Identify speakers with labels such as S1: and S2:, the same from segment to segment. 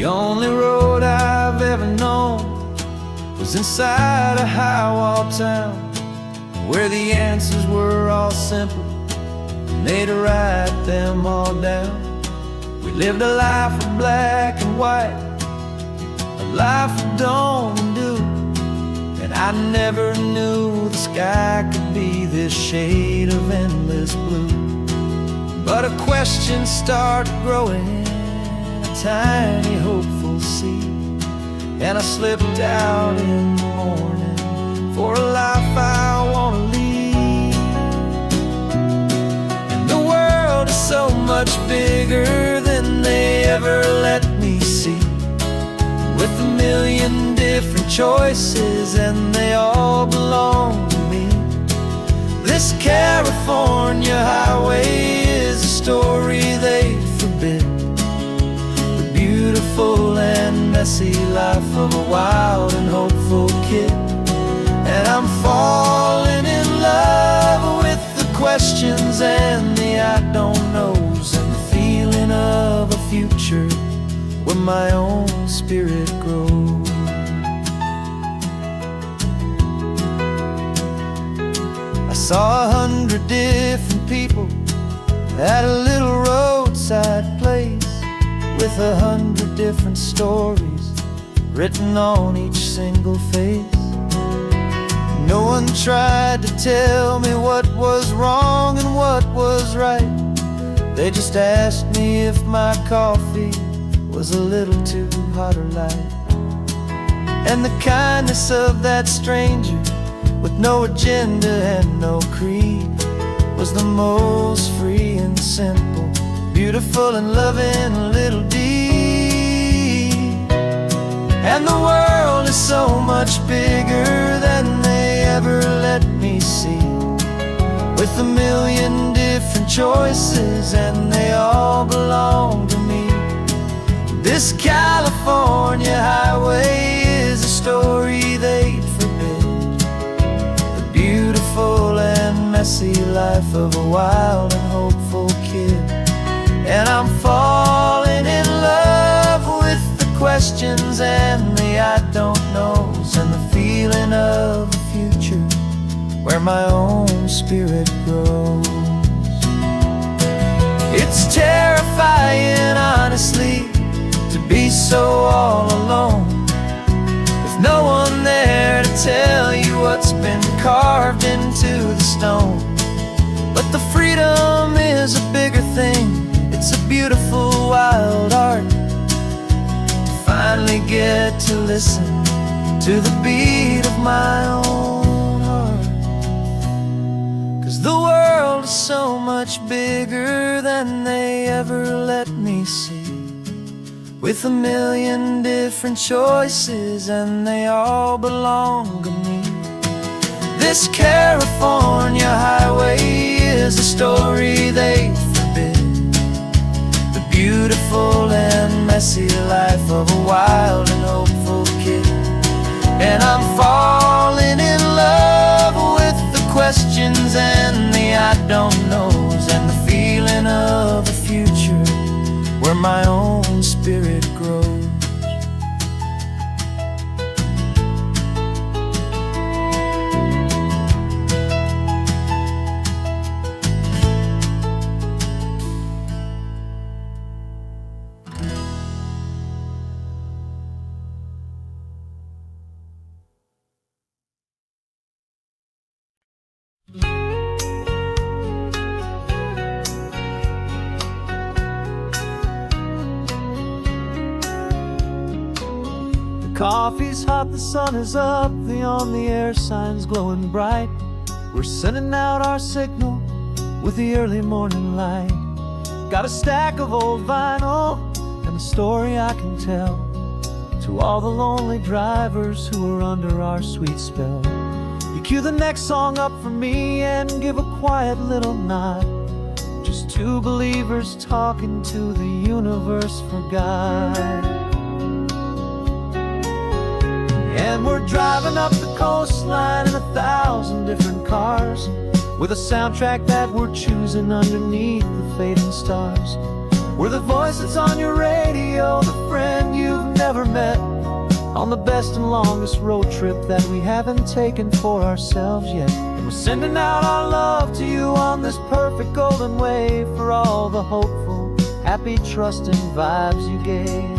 S1: The only road I've ever known was inside a high-wall town, where the answers were all simple and they'd write them all down. We lived a life of black and white, a life of dawn and dew, and I never knew the sky could be this shade of endless blue. But a question started growing, a tiny hopeful seed, and I slipped out in the morning for a life I want to lead. And the world is so much bigger than they ever let me see, with a million different choices and they all belong to me. This California highway is a story they forbid, the beautiful and messy life of a wild and hopeful kid. And I'm falling in love with the questions and the I don't knows, and the feeling of a future where my own spirit grows. I saw 100 different people at a little roadside place, with 100 different stories written on each single face. No one tried to tell me what was wrong and what was right. They just asked me if my coffee was a little too hot or light. And the kindness of that stranger, with no agenda and no creed, was the most free and simple, beautiful and loving little deed. And the world is so much bigger than they ever let me see, with a million different choices and they all belong to me. This California highway is a story they'd forbid, the beautiful and messy life of a wild and hopeful kid. And I'm falling in love with the questions and the I don't knows, and the feeling of a future where my own spirit grows. It's terrifying, honestly, to be so all alone, with no one there to tell you what's been carved into the stone. But the freedom is a bigger thing, it's a beautiful wild art, to finally get to listen to the beat of my own heart. 'Cause the world is so much bigger than they ever let me see, with a million different choices and they all belong to me. This California highway is a story they forbid, the beautiful and messy life of a wild and hopeful kid. And I'm falling in love with the questions and the I don't knows, and the feeling of a future where my own spirit grows. Coffee's hot, the sun is up, the on-the-air sign's glowing bright. We're sending out our signal with the early morning light. Got a stack of old vinyl and a story I can tell to all the lonely drivers who are under our sweet spell. You cue the next song up for me and give a quiet little nod, just two believers talking to the universe for God. And we're driving up the coastline in 1,000 different cars, with a soundtrack that we're choosing underneath the fading stars. We're the voice that's on your radio, the friend you've never met, on the best and longest road trip that we haven't taken for ourselves yet. And we're sending out our love to you on this perfect golden wave, for all the hopeful, happy, trusting vibes you gave.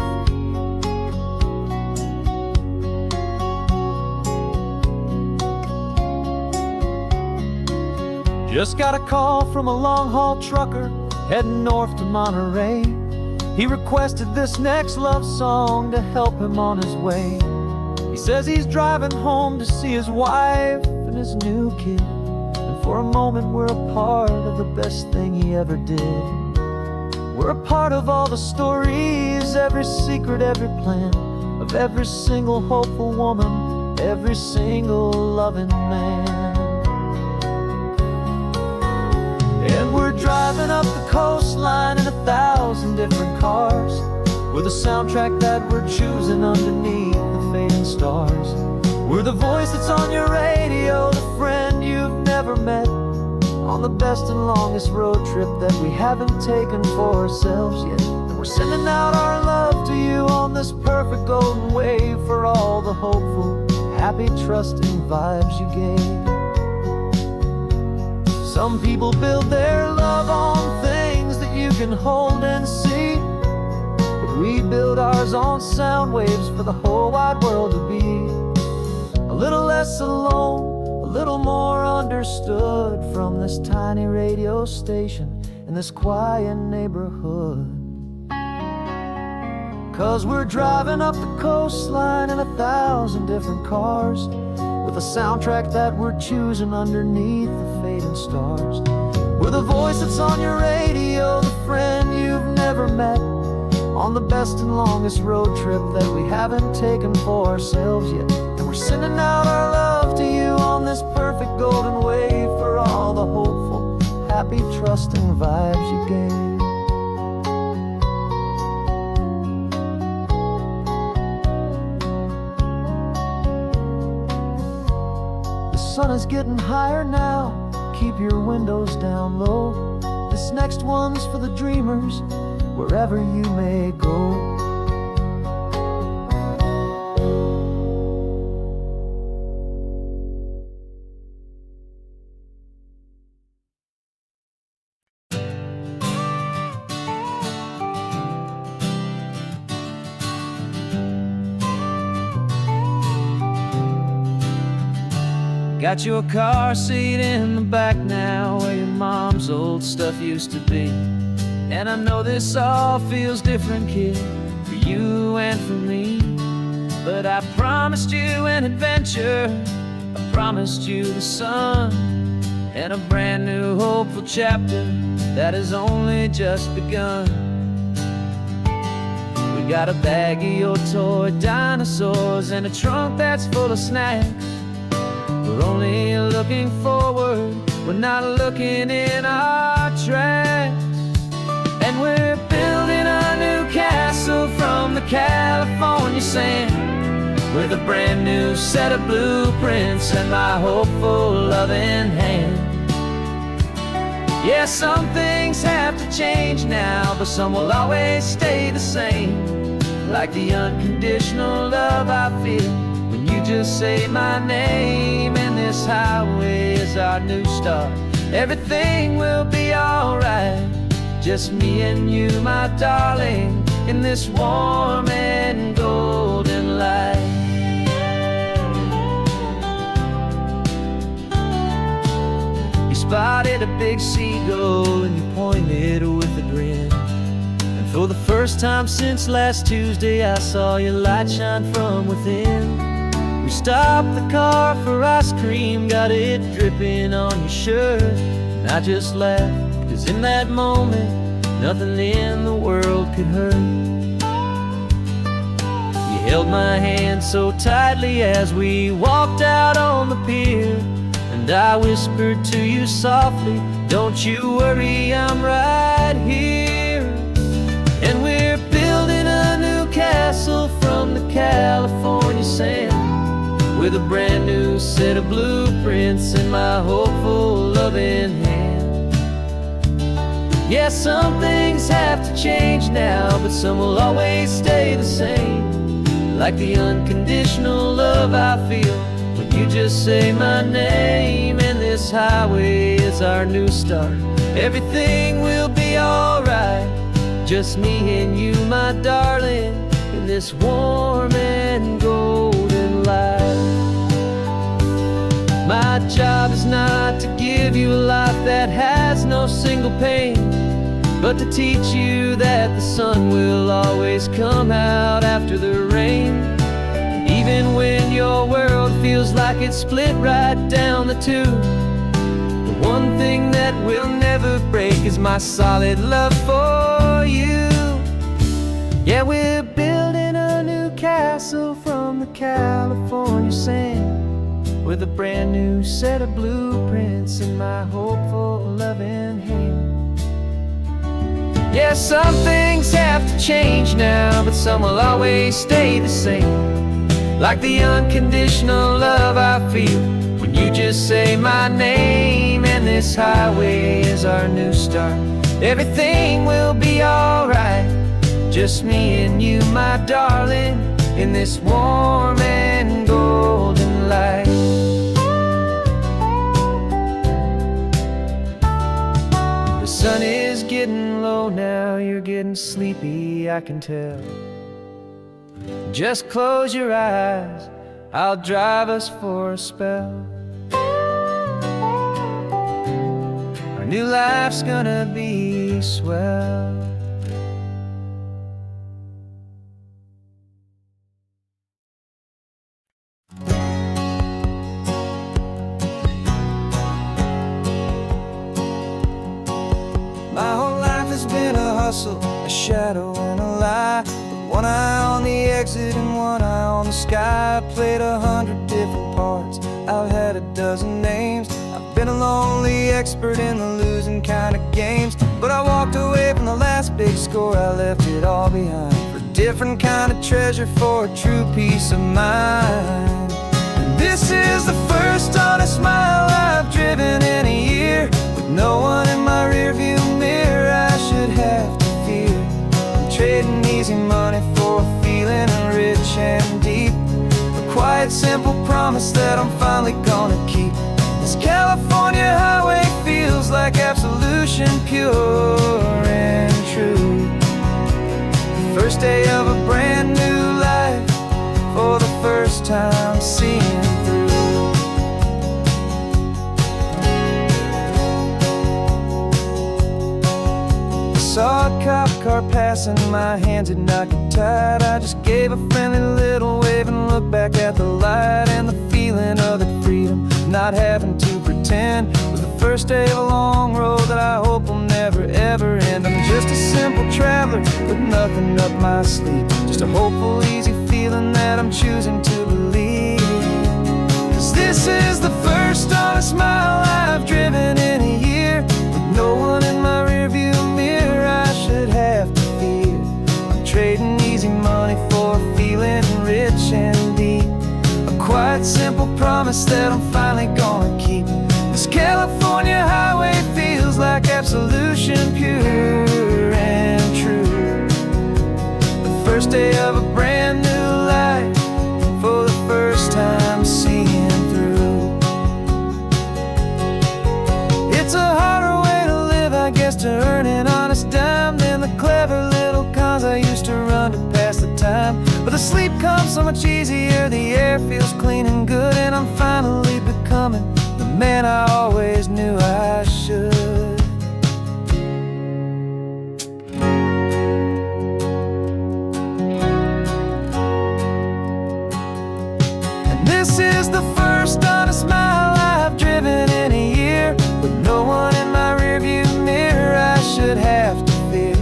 S1: Just got a call from a long-haul trucker heading north to Monterey. He requested this next love song to help him on his way. He says he's driving home to see his wife and his new kid, and for a moment we're a part of the best thing he ever did. We're a part of all the stories, every secret, every plan, of every single hopeful woman, every single loving man. And we're driving up the coastline in 1,000 different cars, with a soundtrack that we're choosing underneath the fading stars. We're the voice that's on your radio, the friend you've never met, on the best and longest road trip that we haven't taken for ourselves yet. And we're sending out our love to you on this perfect golden wave, for all the hopeful, happy, trusting vibes you gave. Some people build their love on things that you can hold and see, but we build ours on sound waves for the whole wide world to be a little less alone, a little more understood, from this tiny radio station in this quiet neighborhood. 'Cause we're driving up the coastline in 1,000 different cars, with a soundtrack that we're choosing underneath the fading stars. We're the voice that's on your radio, the friend you've never met, on the best and longest road trip that we haven't taken for ourselves yet. And we're sending out our love to you on this perfect golden wave, for all the hopeful, happy, trusting vibes you gave. The sun is getting higher now, keep your windows down low. This next one's for the dreamers, wherever you may go. Got your car seat in the back now, where your mom's old stuff used to be. And I know this all feels different, kid, for you and for me. But I promised you an adventure, I promised you the sun, and a brand new hopeful chapter that has only just begun. We got a bag of your toy dinosaurs and a trunk that's full of snacks. We're only looking forward, we're not looking in our tracks. And we're building a new castle from the California sand, with a brand new set of blueprints and my hopeful loving hand. Yeah, some things have to change now, but some will always stay the same, like the unconditional love I feel when you just say my name. And this highway is our new start, everything will be alright, just me and you, my darling, in this warm and golden light. You spotted a big seagull and you pointed with a grin, and for the first time since last Tuesday I saw your light shine from within. We stopped the car for ice cream, got it dripping on your shirt, and I just laughed, 'cause in that moment nothing in the world could hurt. You held my hand so tightly as we walked out on the pier, and I whispered to you softly, don't you worry, I'm right here. And we're building a new castle from the California sand, with a brand new set of blueprints in my hopeful loving hand. Yeah, some things have to change now, but some will always stay the same. Like the unconditional love I feel when you just say my name. And this highway is our new start. Everything will be alright, just me and you, my darling, in this warm and golden light. My job is not to give you a life that has no single pain, but to teach you that the sun will always come out after the rain. And even when your world feels like it's split right down the tube, the one thing that will never break is my solid love for you. Yeah, we're building a new castle from the California sand, with a brand new set of blueprints in my hopeful, loving hand. Yeah, some things have to change now, but some will always stay the same. Like the unconditional love I feel when you just say my name. And this highway is our new start. Everything will be alright, just me and you, my darling, in this warm and golden light. The sun is getting low now, you're getting sleepy, I can tell. Just close your eyes, I'll drive us for a spell. Our new life's gonna be swell. My whole life has been a hustle, a shadow and a lie, with one eye on the exit and one eye on the sky. I played 100 different parts, I've had a dozen names. I've been a lonely expert in the losing kind of games, but I walked away from the last big score, I left it all behind for a different kind of treasure, for a true peace of mind. And this is the first honest mile I've driven in a year, with no one in my rearview mirror I should have to fear. I'm trading easy money for a feeling rich and deep, a quiet, simple promise that I'm finally gonna keep. This California highway feels like absolution, pure and true. The first day of a brand new life, for the first time seeing through. Saw a cop car passing, my hands had not got tied. I just gave a friendly little wave and looked back at the light. And the feeling of the freedom, not having to pretend, was the first day of a long road that I hope will never ever end. I'm just a simple traveler with nothing up my sleeve, just a hopeful, easy feeling that I'm choosing to believe. 'Cause this is the first honest mile I've driven in a year, with no one in my rearview mirror I should have to fear. I'm trading easy money for a feeling rich and deep, a quiet, simple promise that I'm finally gonna keep. This California highway feels like absolution, pure and true. The first day of a brand new life, for the first time seeing through. It's a harder way to live, I guess, to earn an honest dime than the clever little cons I used to run to pass the time. But the sleep comes so much easier, the air feels clean and good, and I'm finally becoming the man I always knew I should. And this is the first honest mile I've driven in a year, with no one in my rearview mirror I should have to fear.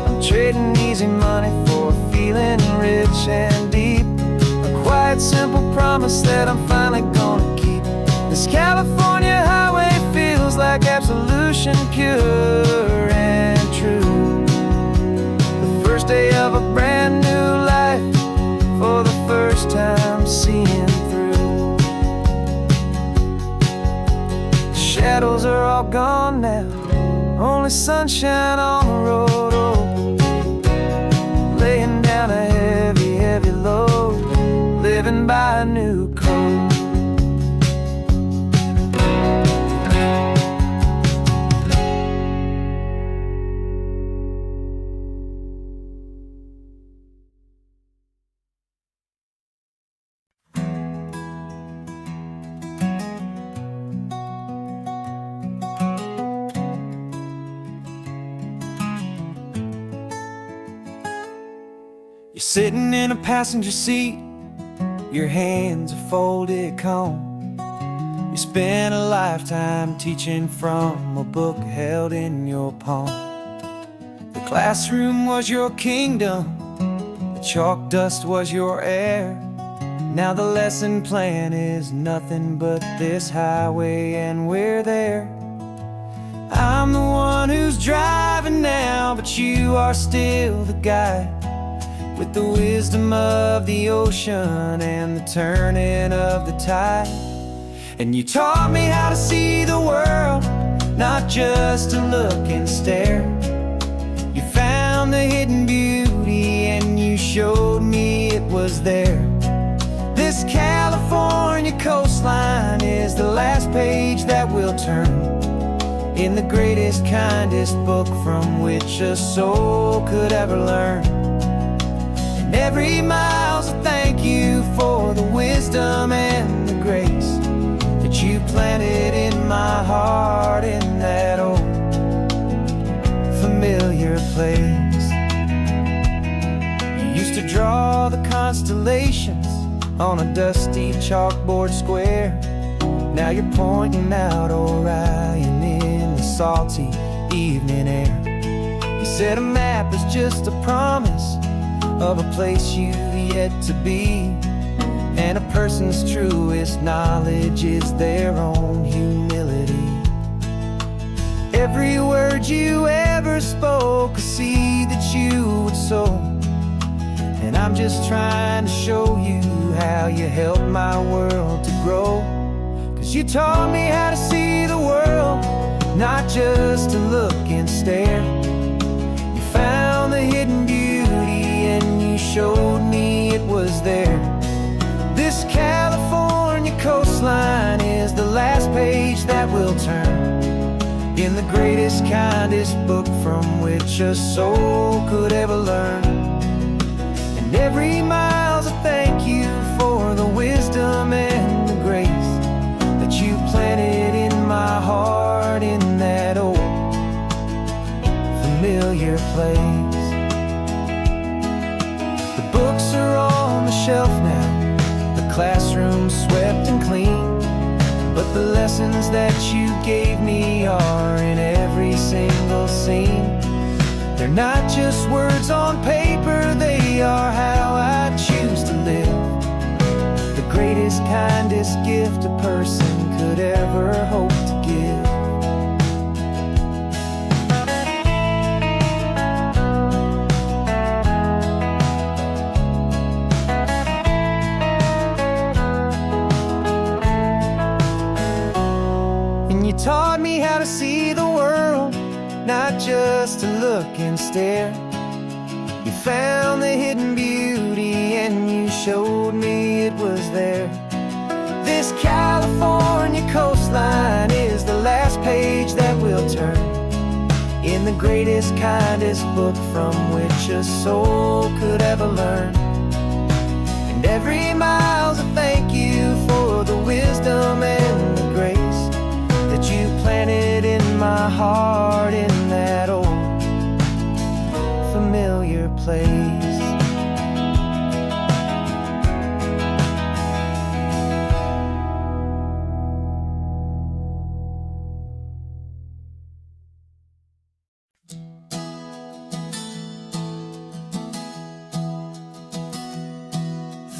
S1: I'm trading easy money for a feeling rich and deep, a quiet, simple promise that I'm finally gonna keep. This California highway feels like absolution, pure and true. The first day of a brand new life, for the first time seeing through. The shadows are all gone now, only sunshine on the road. Oh, laying down a heavy, heavy load, living by a new code. You're sitting in a passenger seat, your hands are folded calm. You spent a lifetime teaching from a book held in your palm. The classroom was your kingdom, the chalk dust was your air. Now the lesson plan is nothing but this highway, and we're there. I'm the one who's driving now, but you are still the guide, with the wisdom of the ocean and the turning of the tide. And you taught me how to see the world, not just to look and stare. You found the hidden beauty and you showed me it was there. This California coastline is the last page that we'll turn in the greatest, kindest book from which a soul could ever learn. And every mile's a thank you for the wisdom and the grace that you planted in my heart in that old familiar place. You used to draw the constellations on a dusty chalkboard square. Now you're pointing out Orion in the salty evening air. You said a map is just a promise of a place you've yet to be, and a person's truest knowledge is their own humility. Every word you ever spoke, a seed that you would sow, and I'm just trying to show you how you helped my world to grow. 'Cause you taught me how to see the world, not just to look and stare. You found the hidden beauty and you showed me it was there. This California coastline is the last page that we'll turn in the greatest, kindest book from which a soul could ever learn. And every mile's a thank you for the wisdom and the grace that you planted in my heart in that old familiar place. The books are on the shelf now, the classroom swept and clean, but the lessons that you gave me are in every single scene. They're not just words on paper, they are how I choose to live. The greatest, kindest gift a person could ever hope to give. And you taught me how to see the world, not just to look and stare. You found the hidden beauty and you showed me it was there. This California coastline is the last page that we'll turn in the greatest, kindest book from which a soul could ever learn. And every mile's a thank you for the wisdom and the grace that you planted in my heart in that old familiar place.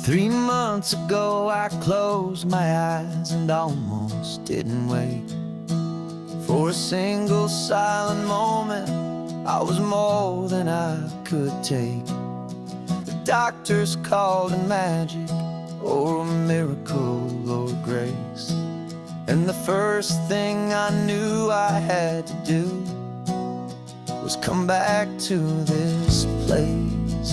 S1: 3 months ago I closed my eyes and almost didn't wake. For a single silent moment I was more than I could take. The doctors called it magic, or a miracle, or grace. And the first thing I knew I had to do was come back to this place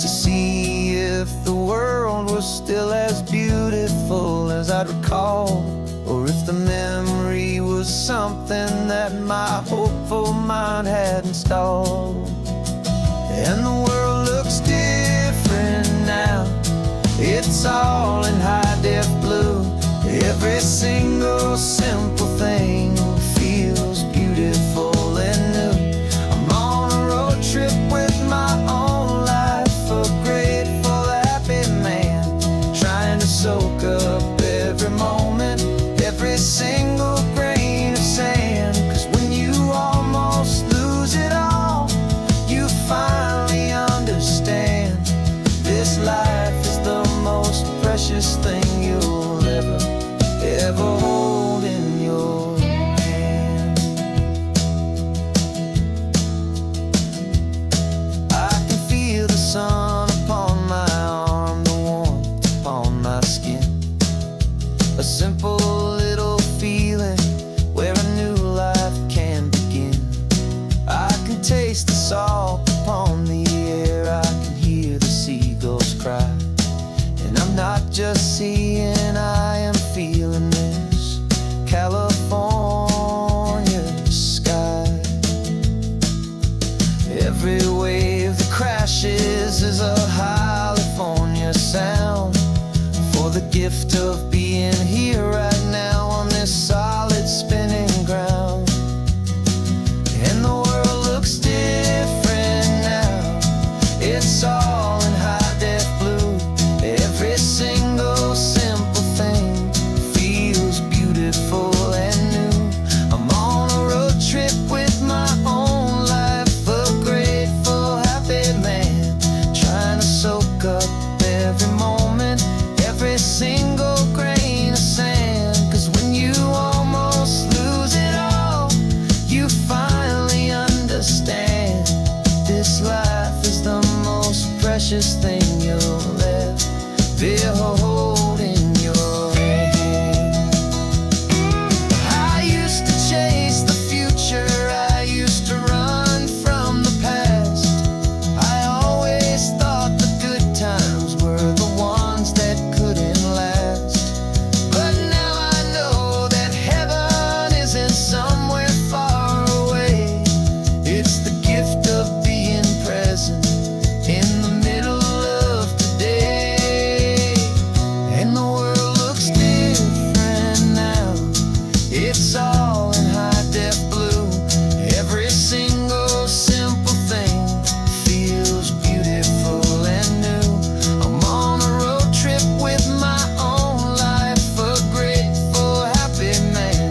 S1: to see if the world was still as beautiful as I'd recall, or if the memory was something that my hopeful mind had installed. And the world looks different now, it's all in high-def blue. Every single simple thing feels beautiful and new. I'm on a road trip with my own life, a grateful, happy man, trying to soak up every moment, every single grain of sand. 'Cause when you almost lose it all, you finally understand this life is the most precious thing you'll ever hold in your hand. I can feel the sun upon my arm, the warmth upon my skin, a simple little feeling where a new life can begin. I can taste the salt upon the air, I can hear the seagulls cry, and I'm not just seeing, I am feeling this California sky. Every wave that crashes is a California sound, for the gift of being here right now on this solid spinning ground. And the world looks different now, it's all in high-def blue. Every single simple thing feels beautiful and new. I'm on a road trip with my own life, a grateful, happy man, trying to soak up every moment, every single grain of sand. 'Cause when you almost lose it all, you finally understand this life is the most precious thing you'll ever hold in your hand. I used to chase the future, I used to run from the past. I always thought the good times were the ones that couldn't last. But now I know that heaven isn't somewhere far away. It's the gift of being present in the middle of today. And the world looks different now, it's all in high-def blue. Every single simple thing feels beautiful and new. I'm on a road trip with my own life, a grateful, happy man,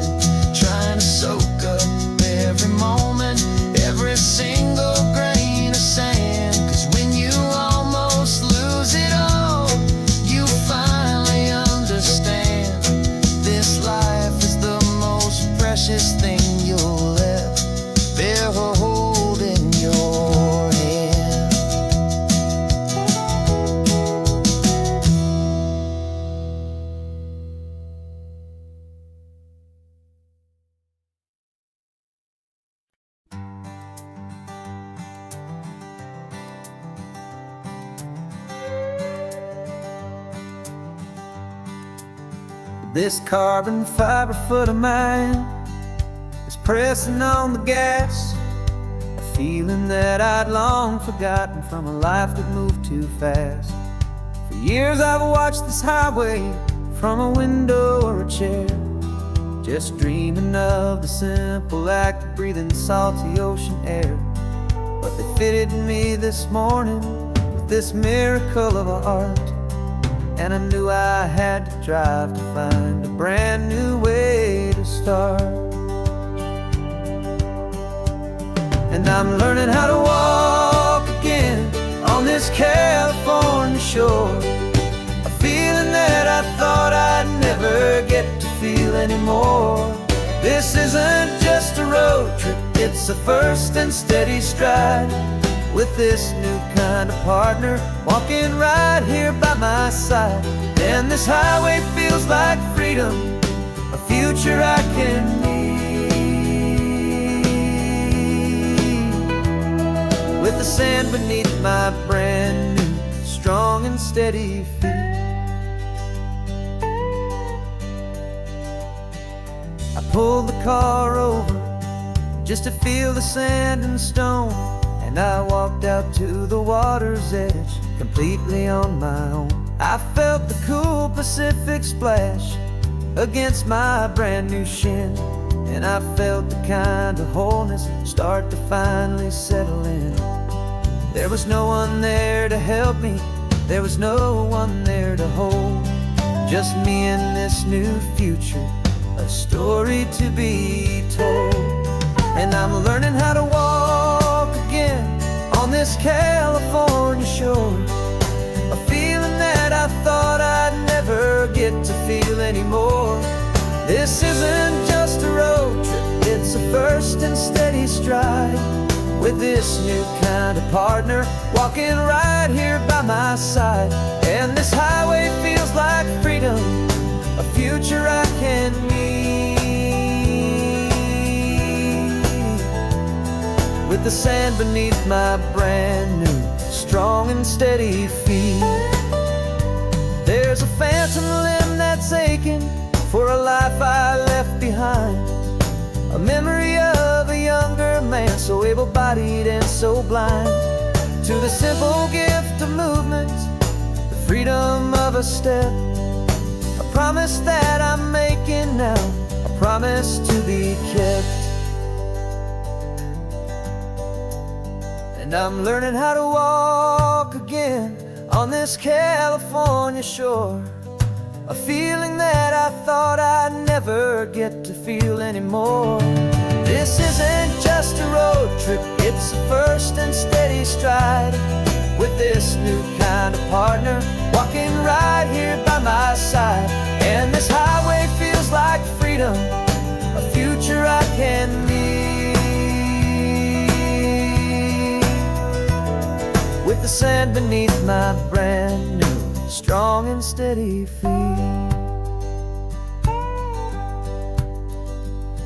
S1: trying to soak up every moment, every single grain of sand. 'Cause when you almost lose it all, you finally understand this life is the most precious thing you'll ever hold in your hand. This carbon fiber foot of mine is pressing on the gas, a feeling that I'd long forgotten from a life that moved too fast. For years I've watched this highway from a window or a chair, just dreaming of the simple act of breathing salty ocean air. But they fitted me this morning with this miracle of art, and I knew I had to drive to find a brand new way to start. And I'm learning how to walk again on this California shore, a feeling that I thought I'd never get to feel anymore. This isn't just a road trip, it's a first and steady stride, with this new kind of partner walking right here by my side. And this highway feels like freedom, a future I can need. the sand beneath my brand new, strong and steady feet. I pulled the car over just to feel the sand and stone, and I walked out to the water's edge, completely on my own. I felt the cool Pacific splash against my brand new shin, and I felt the kind of wholeness start to finally settle in. There was no one there to help me, there was no one there to hold, just me and this new future, a story to be told. And I'm learning how to walk again on this California shore, a feeling that I thought I'd never get to feel anymore. This isn't just a road trip, it's a first and steady stride, with this new kind of partner walking right here by my side. And this highway feels like freedom, a future I can meet, with the sand beneath my brand new, strong and steady feet. There's a phantom limb that's aching for a life I left behind, a memory of a younger man, so able-bodied and so blind, to the simple gift of movement, the freedom of a step, a promise that I'm making now, a promise to be kept. And I'm learning how to walk again on this California shore, a feeling that I thought I'd never get to feel anymore. This isn't just a road trip, it's a first and steady stride, with this new kind of partner walking right here by my side. And this highway feels like freedom, a future I can meet, with the sand beneath my brand new, strong and steady feet.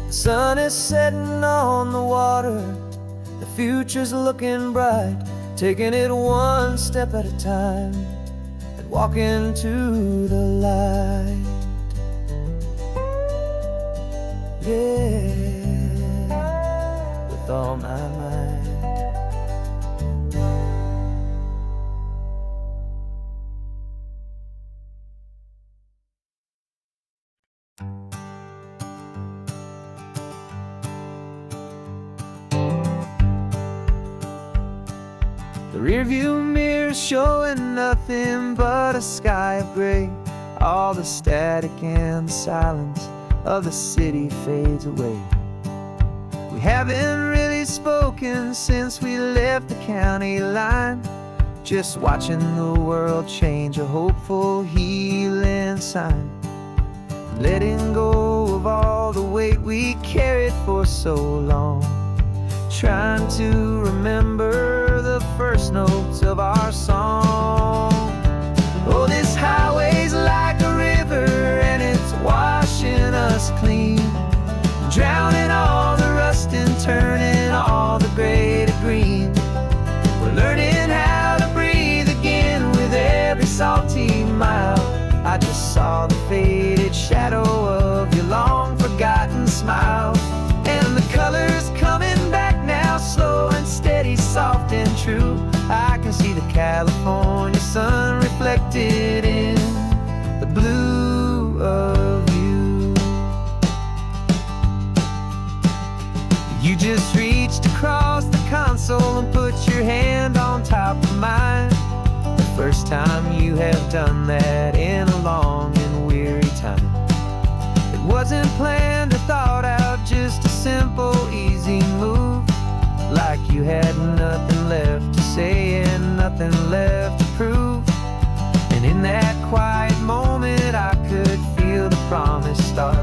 S1: The sun is setting on the water, the future's looking bright, taking it one step at a time and walking to the light. Yeah, with all my might. The rearview mirror's showing nothing but a sky of gray. All the static and the silence of the city fades away. We haven't really spoken since we left the county line, just watching the world change, a hopeful healing sign. Letting go of all the weight we carried for so long, trying to remember the first notes of our song. Oh, this highway's like a river and it's washing us clean, drowning all the rust and turning all the gray to green. We're learning how to breathe again with every salty mile. I just saw the faded shadow of your long forgotten smile, and the colors coming back now, slow and steady, soft and true. I can see the California sun reflected in the blue of you. You just reached across the console and put your hand on top of mine, the first time you have done that in a long and weary time. It wasn't planned or thought out, just a simple, easy move, like you had nothing left to say and nothing left to prove. And in that quiet moment I could feel the promise start,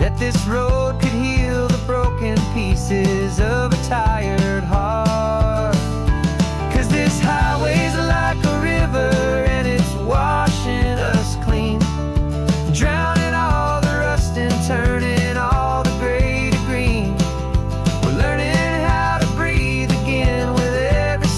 S1: that this road could heal the broken pieces of a tired heart. 'Cause this highway's like a river and it's washing us clean, drowning all the rust and turning all the gray to green. We're learning how to breathe again with every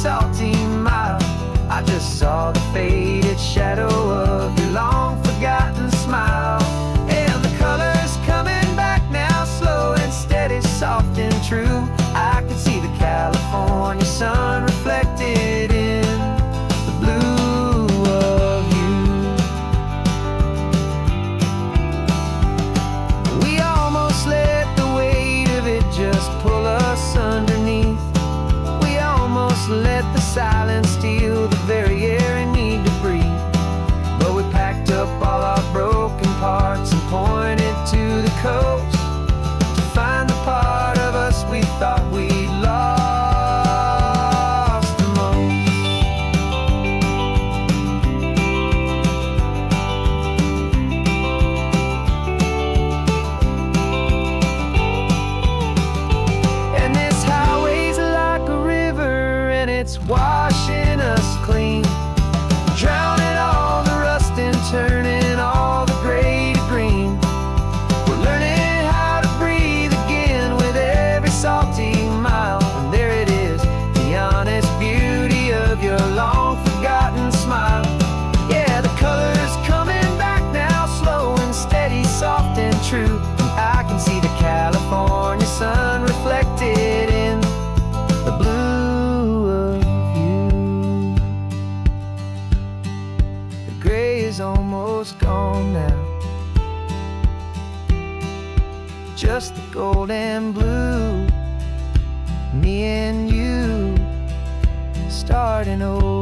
S1: silence steal the very air I need to breathe. But we packed up all our broken parts and pointed to the coast to find the part of us we thought we'd lost the most. And this highway's like a river, and it's washing us clean, drowning all the rust and turning all the gray to green. We're learning how to breathe again with every salty mile. And there it is, the honest beauty of your long forgotten smile. Yeah, the color's coming back now, slow and steady, soft and true. And I can see the California sun reflected in the blue of you. The gray is almost gone now, just the gold and blue. Me and you starting over.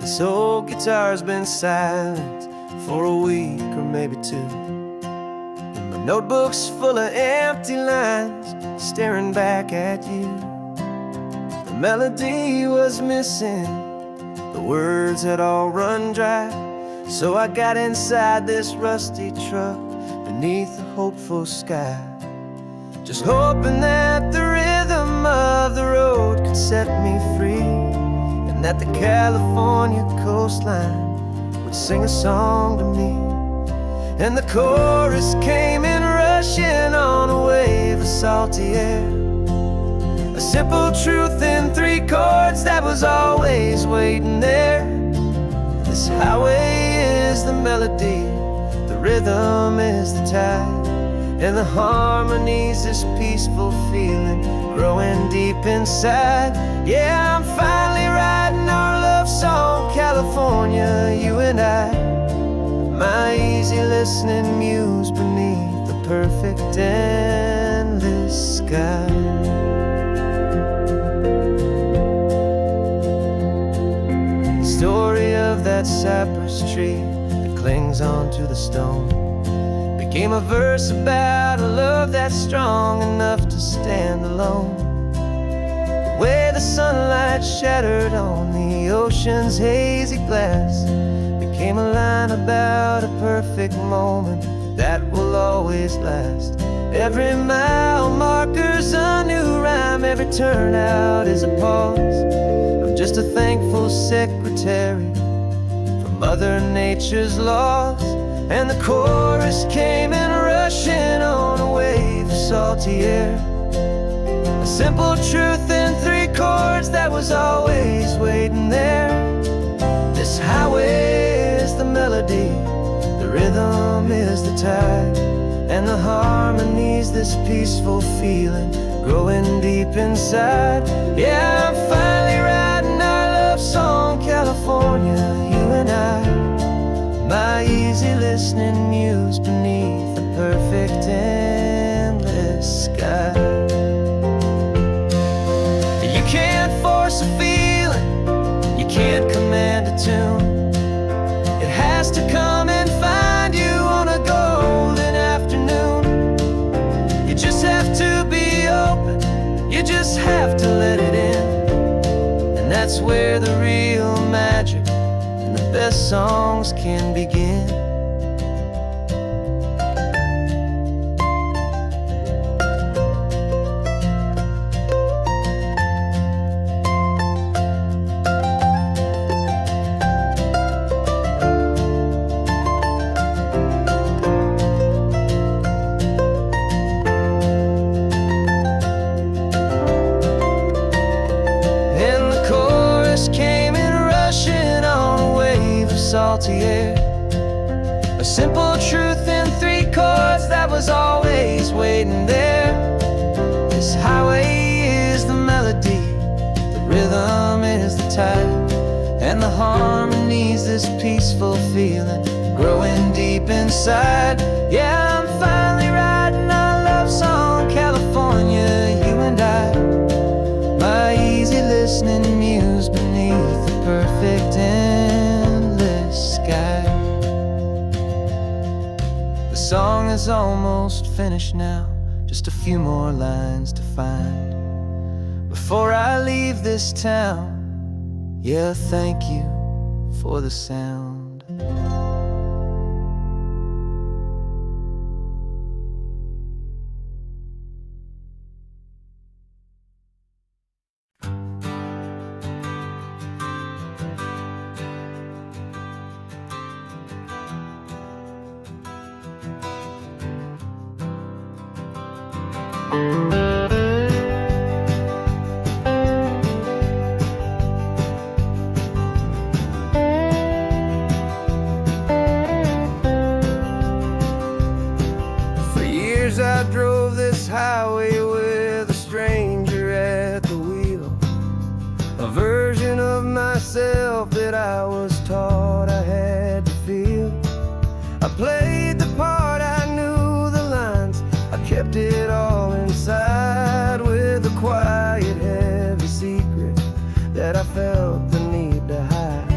S1: This old guitar's been silent for a week or maybe two, and my notebook's full of empty lines staring back at you. The melody was missing, the words had all run dry. So I got inside this rusty truck beneath a hopeful sky, just hoping that the rhythm of the road could set me free, and that the California coastline would sing a song to me. And the chorus came in rushing on a wave of salty air, a simple truth in 3 chords that was always waiting there. This highway is the melody, the rhythm is the tide, and the harmony's this peaceful feeling growing deep inside. Yeah, I'm finally writing our love song, California, you and I, my easy listening muse beneath the perfect endless sky. The story of that cypress tree that clings onto the stone became a verse about a love that's strong enough to stand alone. The way the sunlight shattered on the ocean's hazy glass became a line about a perfect moment that will always last. Every mile marker's a new rhyme, every turnout is a pause. I'm just a thankful secretary for Mother Nature's laws. And the chorus came in rushing on a wave of salty air, a simple truth in 3 chords that was always waiting there. This highway is the melody, the rhythm is the tide, and the harmony's this peaceful feeling growing deep inside. Yeah, I'm finally writing our love song, California, you and I, my easy listening muse beneath the perfect endless sky. You can't force a feeling, you can't command a tune. It has to come and find you on a golden afternoon. You just have to be open, you just have to let it in, and that's where the real magic and the best songs can begin. Salty air, a simple truth in 3 chords that was always waiting there. highway is the melody, the rhythm is the tide, and the harmony's this peaceful feeling growing deep inside. Yeah, I'm finally writing our love song, California, you and I. My easy listening muse beneath the perfect endless sky. The song is almost finished now, just a few more lines to find before I leave this town. Yeah, thank you for the sound. I drove this highway with a stranger at the wheel, a version of myself that I was taught I had to feel. I played the part, I knew the lines, I kept it all inside with a quiet, heavy secret that I felt the need to hide.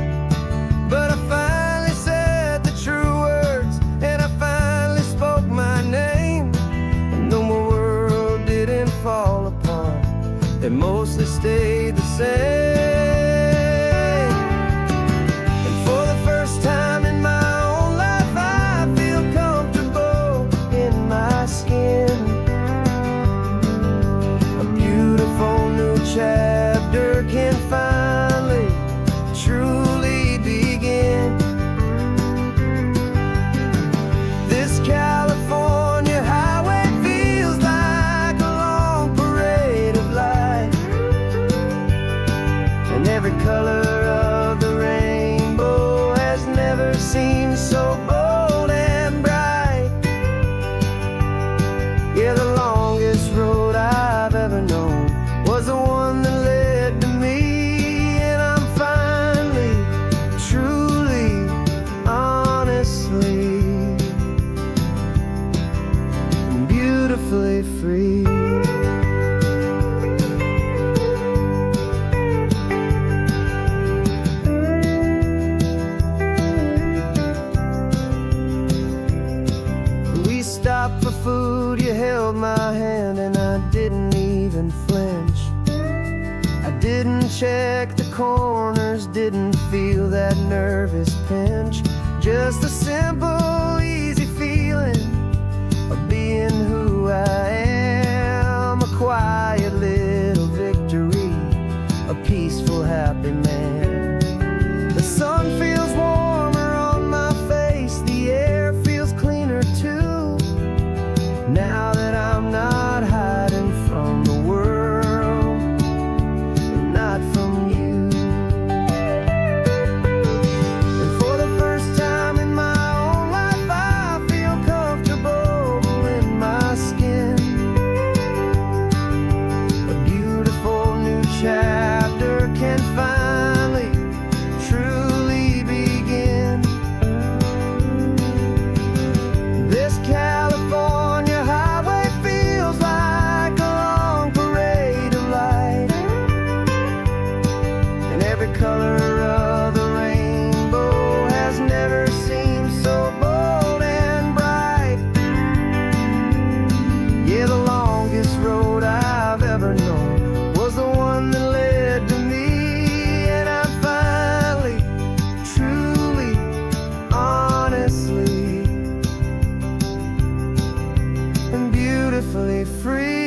S1: But I finally said the true words, and I finally spoke my name. Fall apart, they mostly stayed the same. And for the first time in my own life, I feel comfortable in my skin. A beautiful new chapter can finally truly begin. This California highway feels like every color of the rainbow has never seemed so bold and bright. Yeah, the longest road I've ever known was the one that led to me. And I'm finally, truly, honestly, beautifully free. Stopped for food, you held my hand, and I didn't even flinch. I didn't check the corners, didn't feel that nervous pinch. Just a simple, easy feeling of being who I am. A quiet little victory, a peaceful, happy man. The sun feels warmer on my face, the air feels cleaner too. Now that I'm not hiding from the world, and not from you. And for the first time in my own life, I feel comfortable in my skin. A beautiful new chapter can finally, truly begin. This California color of the rainbow has never seemed so bold and bright. Yeah, the longest road I've ever known was the one that led to me. And I'm finally, truly, honestly, and beautifully free.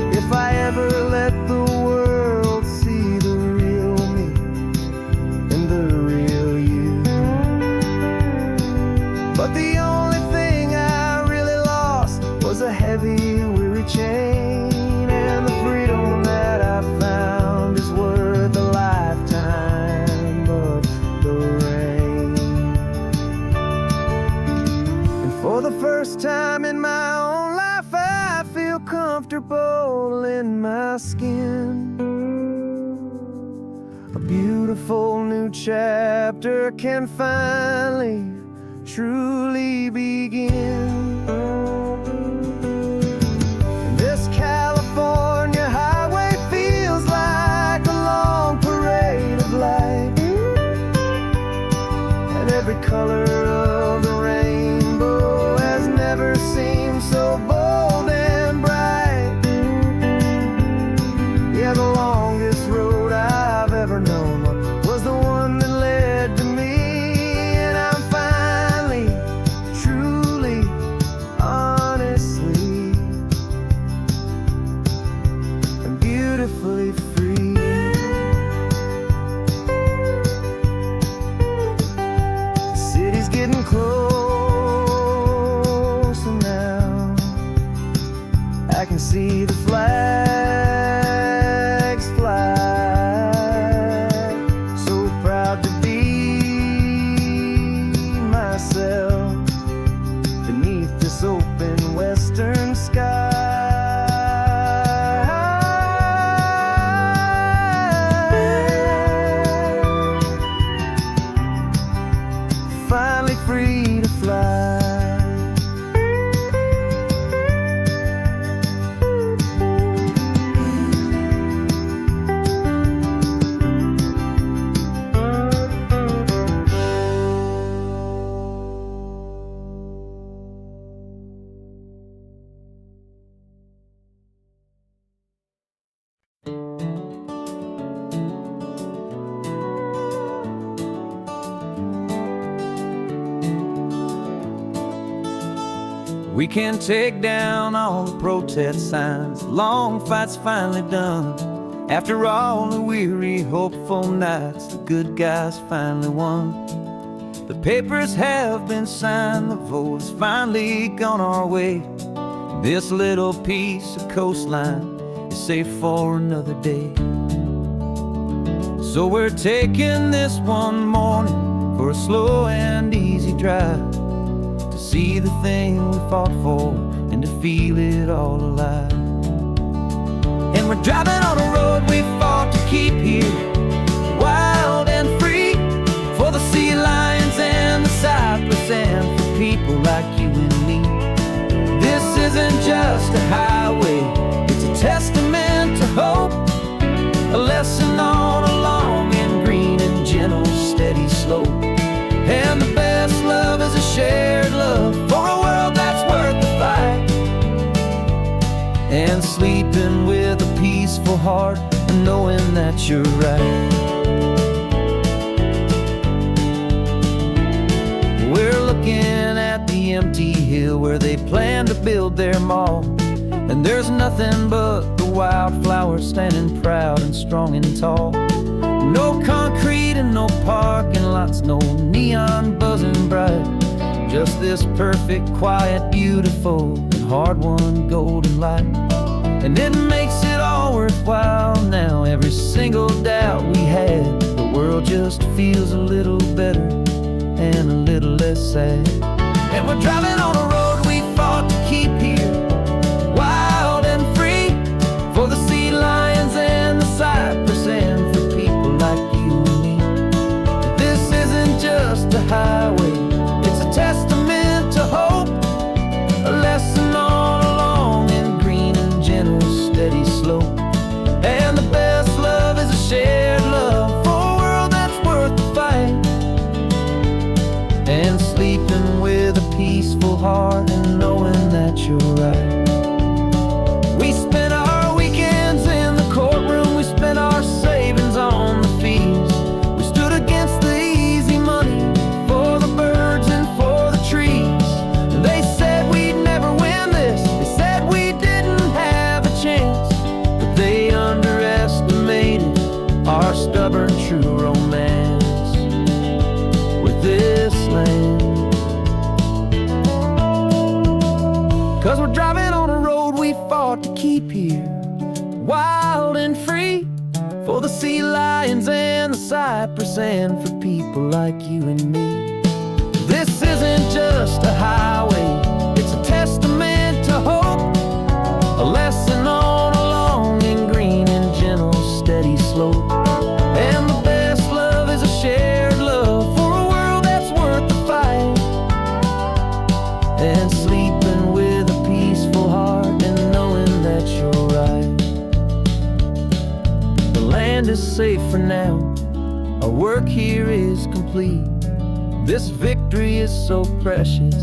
S1: If I ever let the world see the real me and the real you. But the only thing I really lost was a heavy, weary chain, and the freedom that I found is worth a lifetime. For the first time in my own life, I feel comfortable in my skin. A beautiful new chapter can finally, truly begin. This California highway feels like a long parade of light, and every color of the rainbow has never seemed so bold and bright. Yeah, the longest road I've ever known was the one that led to me, and I'm finally, truly, honestly, and beautifully free. The city's getting closer now. I can see the flags fly. So proud to be myself beneath this open western sky. Finally free to fly. We can take down all the protest signs. Long fight's finally done. After all the weary, hopeful nights, the good guys finally won. The papers have been signed, the vote's finally gone our way. This little piece of coastline is safe for another day. So we're taking this one morning for a slow and easy drive, to see the thing we fought for and to feel it all alive. And we're driving on a road we fought to keep here, wild and free, for the sea lions and the cypress and for people like you and me. This isn't just a highway, it's a testament to hope, a lesson on a long and green and gentle steady slope. And the best love is a shared love for a world that's worth the fight, and sleeping with a peaceful heart and knowing that you're right. We're looking at the empty hill where they plan to build their mall, and there's nothing but the wildflowers standing proud and strong and tall. No concrete and no parking lots, no neon buzzing bright, just this perfect, quiet, beautiful, and hard-won golden light. And it makes it all worthwhile now. Every single doubt we had, the world just feels a little better and a little less sad. And we're driving on a road we fought to keep here, wild and free, for the sea lions and the cypress and for people like you and me. This isn't just a highway, it's a testament to hope, a lesson on a long and green and gentle steady slope. And the best love is a shared love for a world that's worth the fight, and sleeping with a peaceful heart and knowing that you're right. We spent our weekends in the courtroom, we spent our savings on the fees. We stood against the easy money for the birds and for the trees. And they said we'd never win this, they said we didn't have a chance, but they underestimated our stubborn true romance with this land. 'Cause we're driving on a road we fought to keep here, wild and free, for the sea lions and the cypress and for people like you and me. This isn't just a highway, and sleeping with a peaceful heart and knowing that you're right. The land is safe for now, our work here is complete. This victory is so precious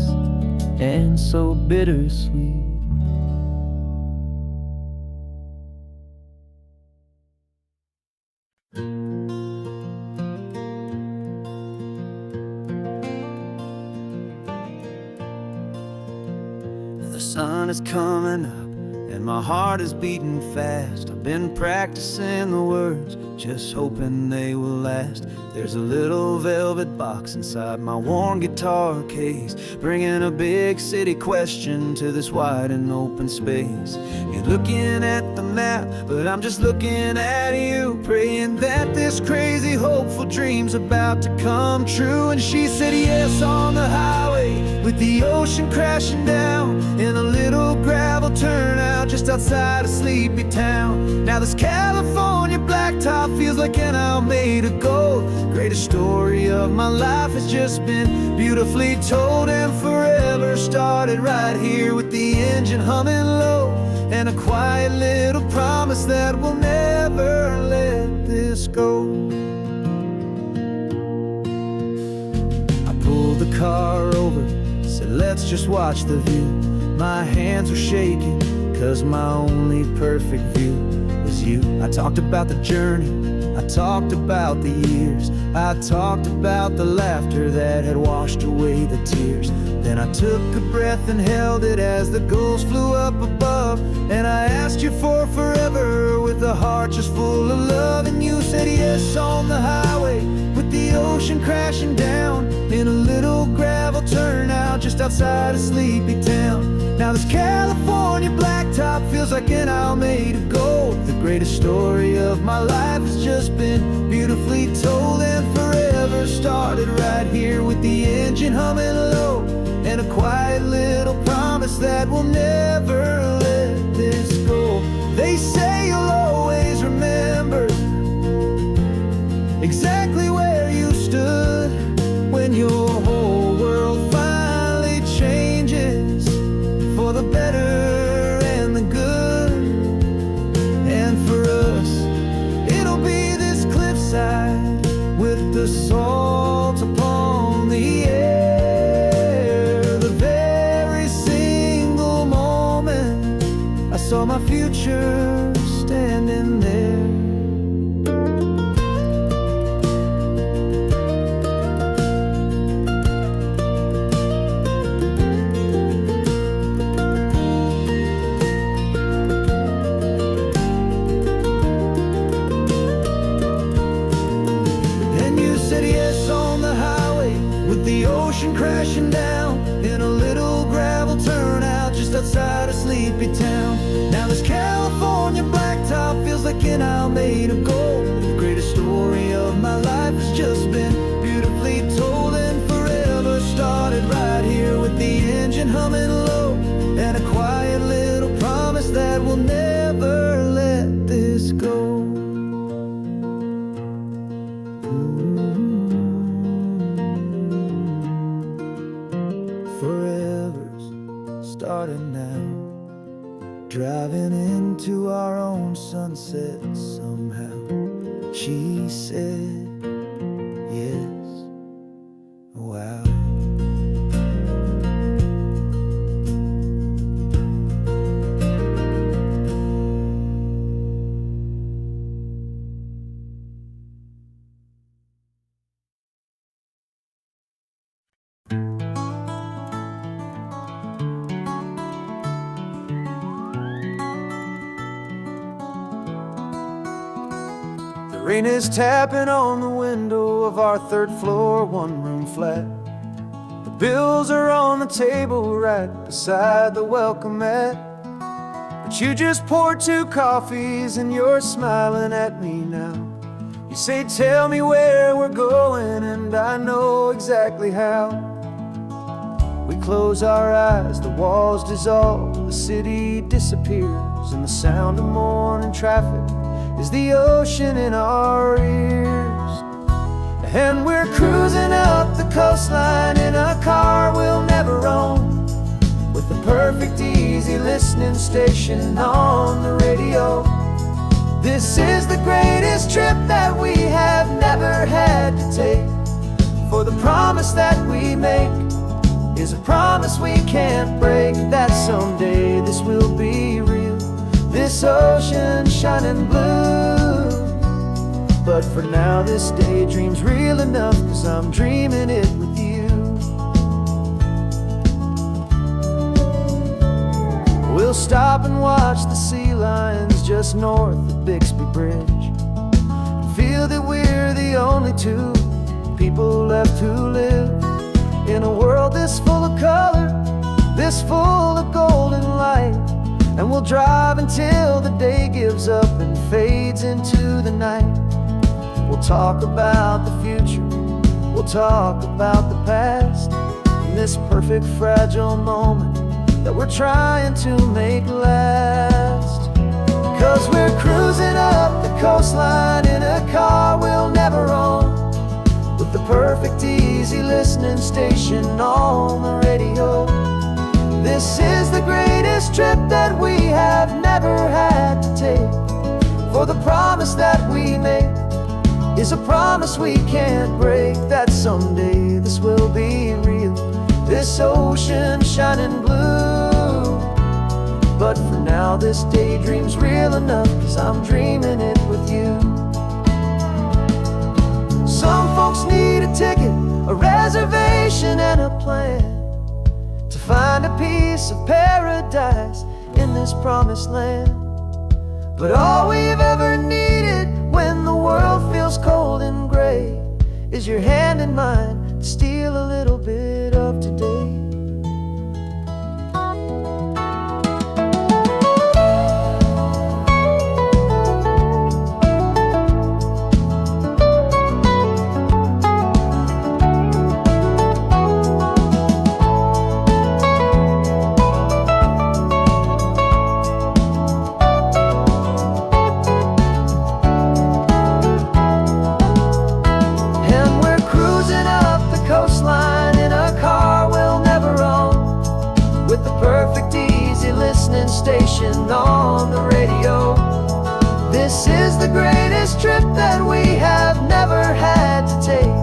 S1: and so bittersweet. The sun is coming up and my heart is beating fast. I've been practicing the words, just hoping they will last. There's a little velvet box inside my worn guitar case, bringing a big city question to this wide and open space. You're looking at the map, but I'm just looking at you, praying that this crazy hopeful dream's about to come true. And she said yes on the highway, with the ocean crashing down in a little gravel turnout just outside of Sleepy Town. Now this California blacktop feels like an hour made of gold. Greatest story of my life has just been beautifully told, and forever started right here with the engine humming low, and a quiet little promise that we'll never let this go. I pulled the car over, said let's just watch the view. My hands were shaking, cause my only perfect view was you. I talked about the journey, I talked about the years, I talked about the laughter that had washed away the tears. Then I took a breath and held it as the gulls flew up above, and I asked you for forever with a heart just full of love. And you said yes on the highway, with the ocean crashing down in a little gravel turnout just outside of Sleepy Town. Now this California blacktop feels like an hour made of gold. The greatest story of my life has just been beautifully told, and forever started right here with the engine humming low, and a quiet little promise that we'll never let this go. They say you'll always remember exactly where you stood when your whole world finally changes for the better and the good. And for us, it'll be this cliffside with the salt upon the air. The very single moment I saw my future standing there. The ocean crashing down in a little gravel turnout just outside of Sleepy Town. Now this California blacktop feels like an hour made of gold. The greatest story of my life has just been beautifully told, and forever started right here with the engine humming low, and a quiet little promise that we'll never let this go. Forever's started now, driving into our own sunset somehow. She said yes, wow. Rain is tapping on the window of our third floor, one-room flat. The bills are on the table right beside the welcome mat. But you just poured 2 coffees and you're smiling at me now. You say, tell me where we're going, and I know exactly how. We close our eyes, the walls dissolve, the city disappears, and the sound of morning traffic is the ocean in our ears. And we're cruising up the coastline in a car we'll never own, listening station on the radio. This is the greatest trip that we have never had to take. For the promise that we make is a promise we can't break, that someday this will be real, this ocean shining blue. But for now this daydream's real enough, 'cause I'm dreaming it with you. We'll stop and watch the sea lions just north of Bixby Bridge. Feel that we're the only two people left who live in a world this full of color, this full of golden light. And we'll drive until the day gives up and fades into the night. We'll talk about the future, we'll talk about the past, and this perfect fragile moment that we're trying to make last. 'Cause we're cruising up the coastline in a car we'll never own, with the perfect easy listening station on the radio. This is the greatest trip that we have never had to take. For the promise that we make is a promise we can't break, that someday this will be real, this ocean shining blue. But for now this daydream's real enough, 'cause I'm dreaming it with you. Some folks need a ticket, a reservation and a plan to find a piece of paradise in this promised land. But all we've ever needed when the world feels cold and gray is your hand in mine to steal a little bit of today. Station on the radio. This is the greatest trip that we have never had to take.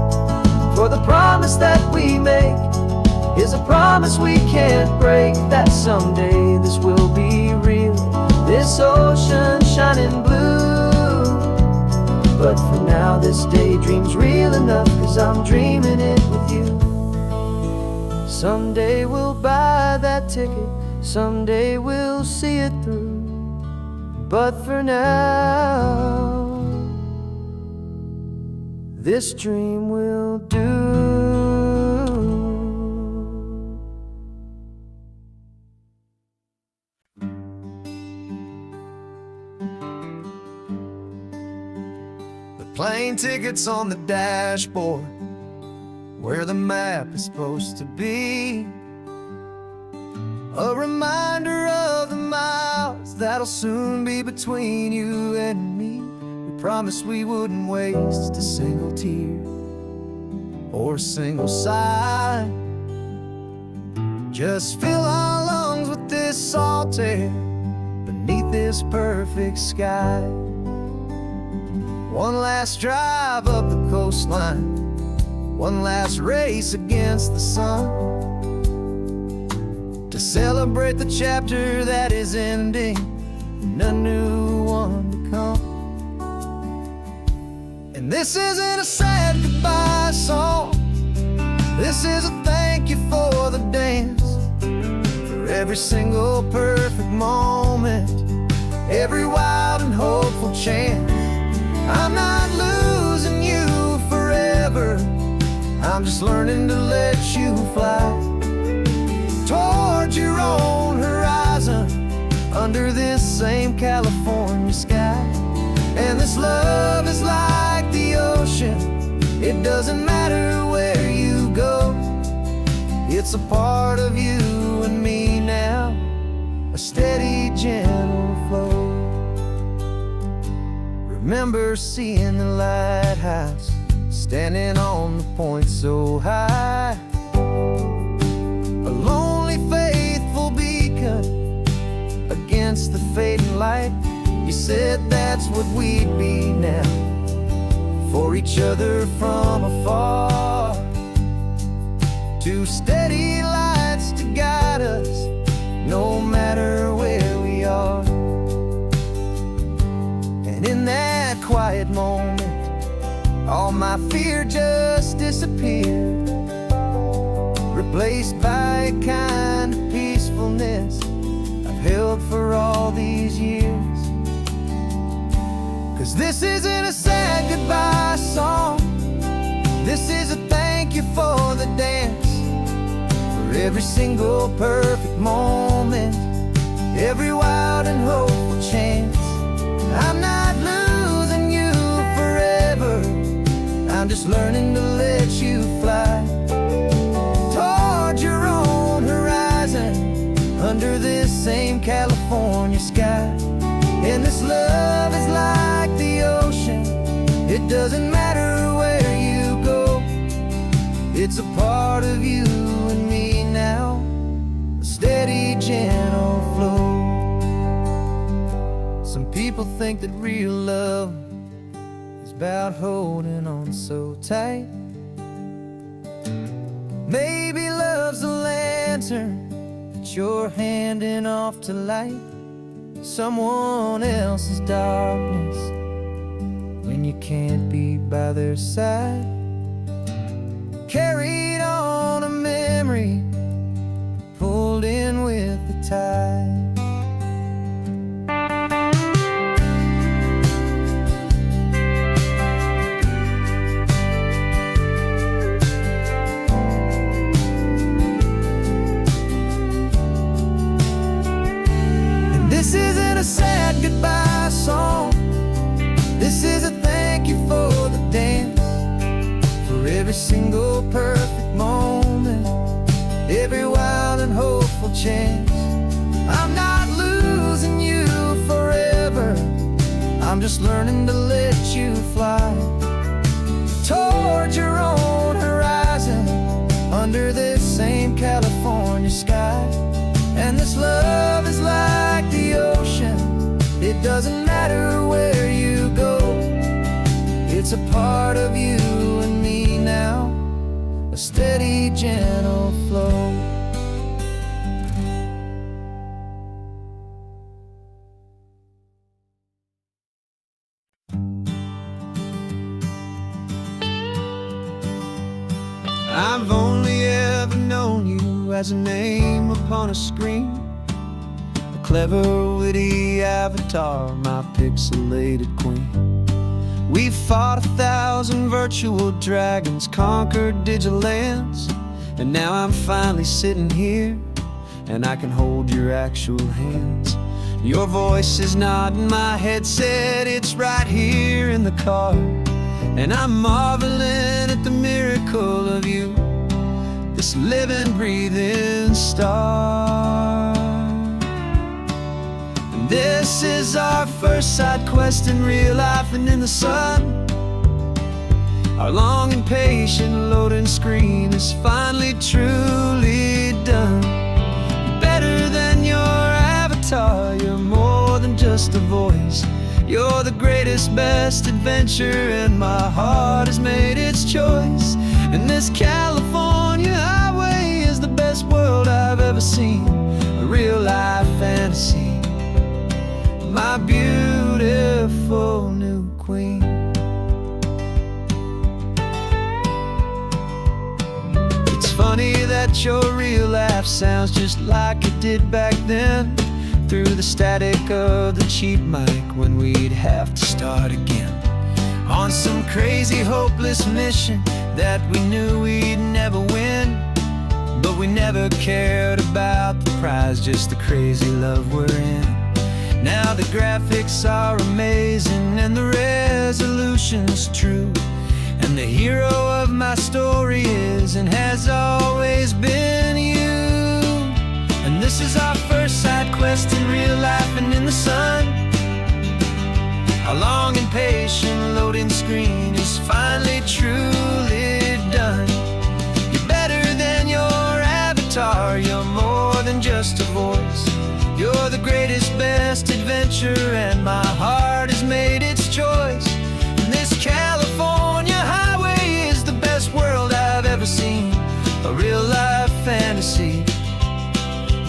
S1: For the promise that we make is a promise we can't break, that someday this will be real, this ocean shining blue. But for now this daydream's real enough, 'cause I'm dreaming it with you. Someday we'll buy that ticket, someday we'll see it through. But for now, this dream will do. The plane ticket's on the dashboard, where the map is supposed to be. A reminder of the miles that'll soon be between you and me. We promised we wouldn't waste a single tear or a single sigh. Just fill our lungs with this salt air beneath this perfect sky. One last drive up the coastline, one last race against the sun, to celebrate the chapter that is ending and a new one to come. And this isn't a sad goodbye song, this is a thank you for the dance, for every single perfect moment, every wild and hopeful chance. I'm not losing you forever, I'm just learning to let you fly towards your own horizon, under this same California sky. And this love is like the ocean, it doesn't matter where you go, it's a part of you and me now, a steady, gentle flow. Remember seeing the lighthouse, standing on the point so high, a lonely, faithful beacon said that's what we'd be now, for each other from afar. Two steady lights to guide us, no matter where we are. And in that quiet moment, all my fear just disappeared, replaced by a kind of peacefulness I've held for all these years. 'Cause this isn't a sad goodbye song, this is a thank you for the dance, for every single perfect moment, every wild and hopeful chance. I'm not losing you forever, I'm just learning to let you fly toward your own horizon, under this same California sky. And this love is like the ocean, it doesn't matter where you go, it's a part of you and me now, a steady, gentle flow. Some people think that real love is about holding on so tight. Maybe love's a lantern that you're handing off to light someone else's darkness when you can't be by their side. Carried on a memory, pulled in with the tide. This isn't a sad goodbye song, this is a thank you for the dance, for every single perfect moment, every wild and hopeful chance. I'm not losing you forever, I'm just learning to let you fly toward your own horizon, under this same California sky. And this love is like the ocean, it doesn't matter where you go, it's a part of you and me now, a steady, gentle flow. I've only ever known you as a name upon a screen, a clever, witty avatar, my pixelated queen. We've fought 1,000 virtual dragons, conquered digital lands, and now I'm finally sitting here, and I can hold your actual hands. Your voice is not in my headset, it's right here in the car, and I'm marveling at the miracle of you, this living, breathing star. And this is our first side quest in real life and in the sun. Our long and patient loading screen is finally truly done. You're better than your avatar, you're more than just a voice. You're the greatest, best adventure, and my heart has made its choice. And this California highway is the best world I've ever seen, a real life fantasy, my beautiful new queen. It's funny that your real life sounds just like it did back then, through the static of the cheap mic when we'd have to start again, on some crazy, hopeless mission that we knew we'd never win. But we never cared about the prize, just the crazy love we're in. Now the graphics are amazing and the resolution's true, and the hero of my story is and has always been you. And this is our first side quest in real life and in the sun. Our long and patient loading screen is finally truly done. You're better than your avatar, you're more than just a voice. You're the greatest, best adventure, and my heart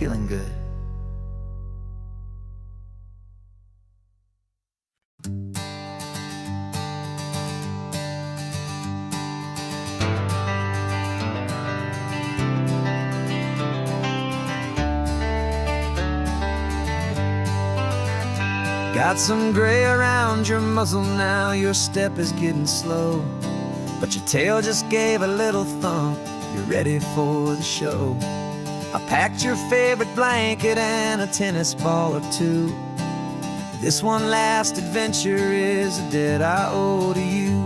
S1: feeling good. Got some gray around your muzzle now, your step is getting slow, but your tail just gave a little thump, you're ready for the show. I packed your favorite blanket and a tennis ball or two. This one last adventure is a debt I owe to you.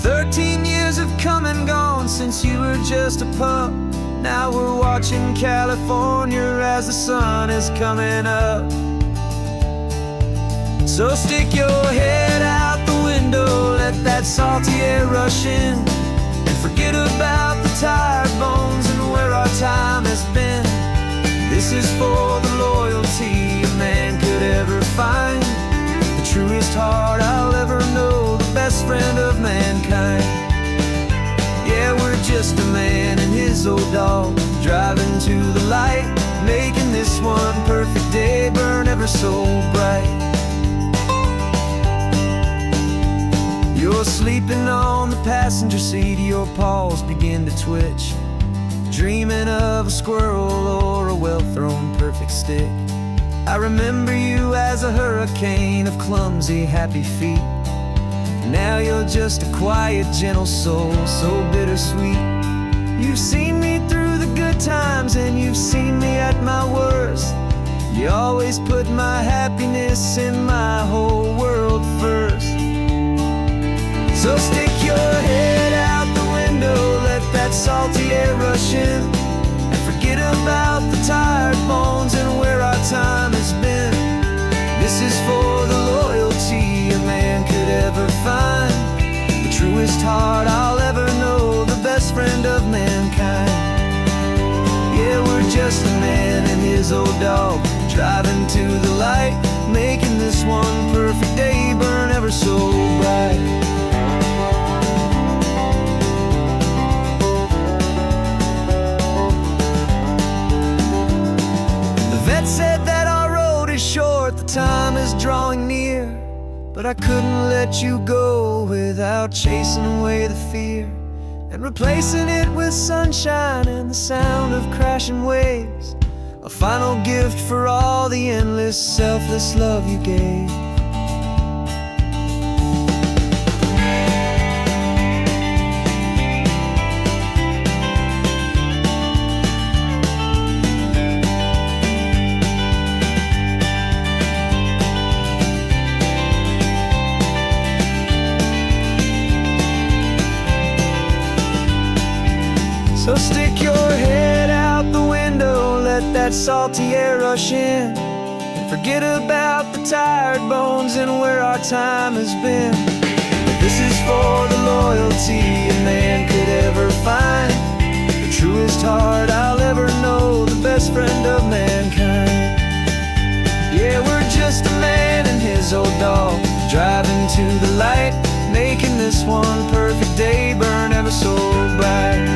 S1: 13 years have come and gone since you were just a pup. Now we're watching California as the sun is coming up. So stick your head out the window, let that salty air rush in, and forget about the tired bones and where our time has been. This is for the loyalty a man could ever find, the truest heart I'll ever know, the best friend of mankind. Yeah, we're just a man and his old dog, driving to the light, making this one perfect day burn ever so bright. You're sleeping on the passenger seat, your paws begin to twitch, dreaming of a squirrel or a well-thrown perfect stick. I remember you as a hurricane of clumsy, happy feet. Now you're just a quiet, gentle soul, so bittersweet. You've seen me through the good times and you've seen me at my worst. You always put my happiness in my whole world first. So stick your head out the window, let that salty air rush in, and forget about the tired bones and where our time has been. This is for the loyalty a man could ever find, the truest heart I'll ever know, the best friend of mankind. Yeah, we're just a man and his old dog, driving to the light, making this one perfect day burn ever so bright. Said that our road is short, the time is drawing near, but I couldn't let you go without chasing away the fear and replacing it with sunshine and the sound of crashing waves, a final gift for all the endless, selfless love you gave. So stick your head out the window, let that salty air rush in, and forget about the tired bones and where our time has been. This is for the loyalty a man could ever find, the truest heart I'll ever know, the best friend of mankind. Yeah, we're just a man and his old dog, driving to the light, making this one perfect day burn ever so bright.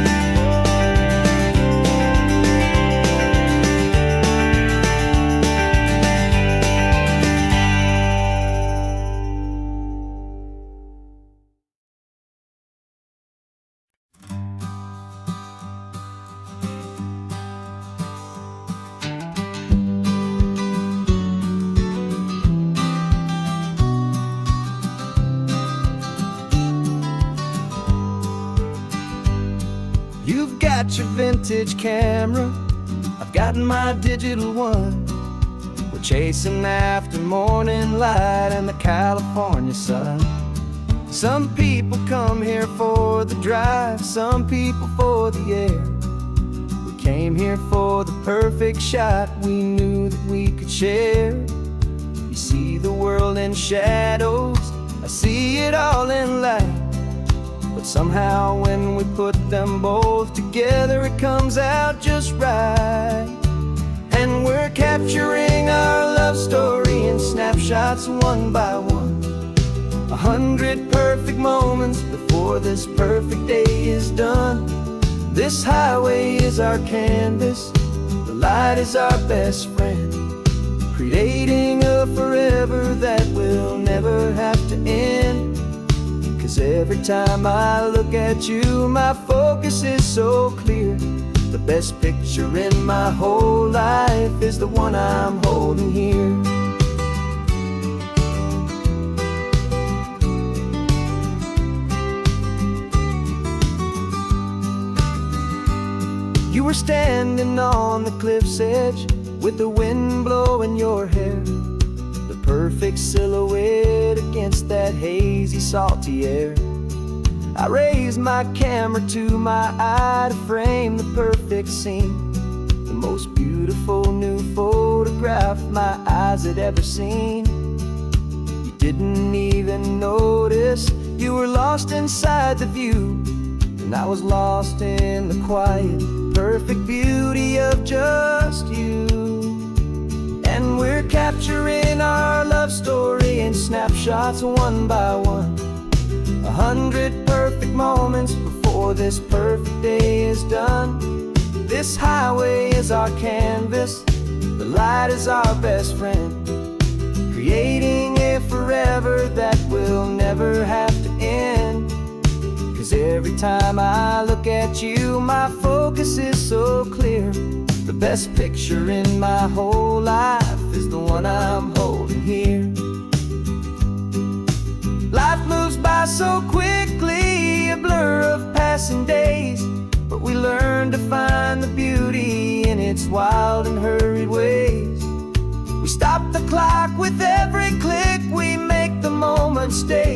S1: You've got your vintage camera, I've got my digital one. We're chasing after morning light and the California sun. Some people come here for the drive, some people for the air. We came here for the perfect shot we knew that we could share. You see the world in shadows, I see it all in light. But somehow when we put them both together, it comes out just right. And we're capturing our love story in snapshots one by one. 100 perfect moments before this perfect day is done. This highway is our canvas, the light is our best friend, creating a forever that will never have to end. 'Cause every time I look at you, my focus is so clear. The best picture in my whole life is the one I'm holding here. You were standing on the cliff's edge with the wind blowing your hair, the perfect silhouette against that hazy, salty air. I raised my camera to my eye to frame the perfect scene, the most beautiful new photograph my eyes had ever seen. You didn't even notice you were lost inside the view, and I was lost in the quiet, perfect beauty of just you. And we're capturing our love story in snapshots one by one, 100 perfect moments before this perfect day is done. This highway is our canvas, the light is our best friend, creating a forever that will never have to end. 'Cause every time I look at you, my focus is so clear. The best picture in my whole life is the one I'm holding here. Life moves by so quickly, a blur of passing days, but we learn to find the beauty in its wild and hurried ways. We stop the clock with every click, we make the moment stay,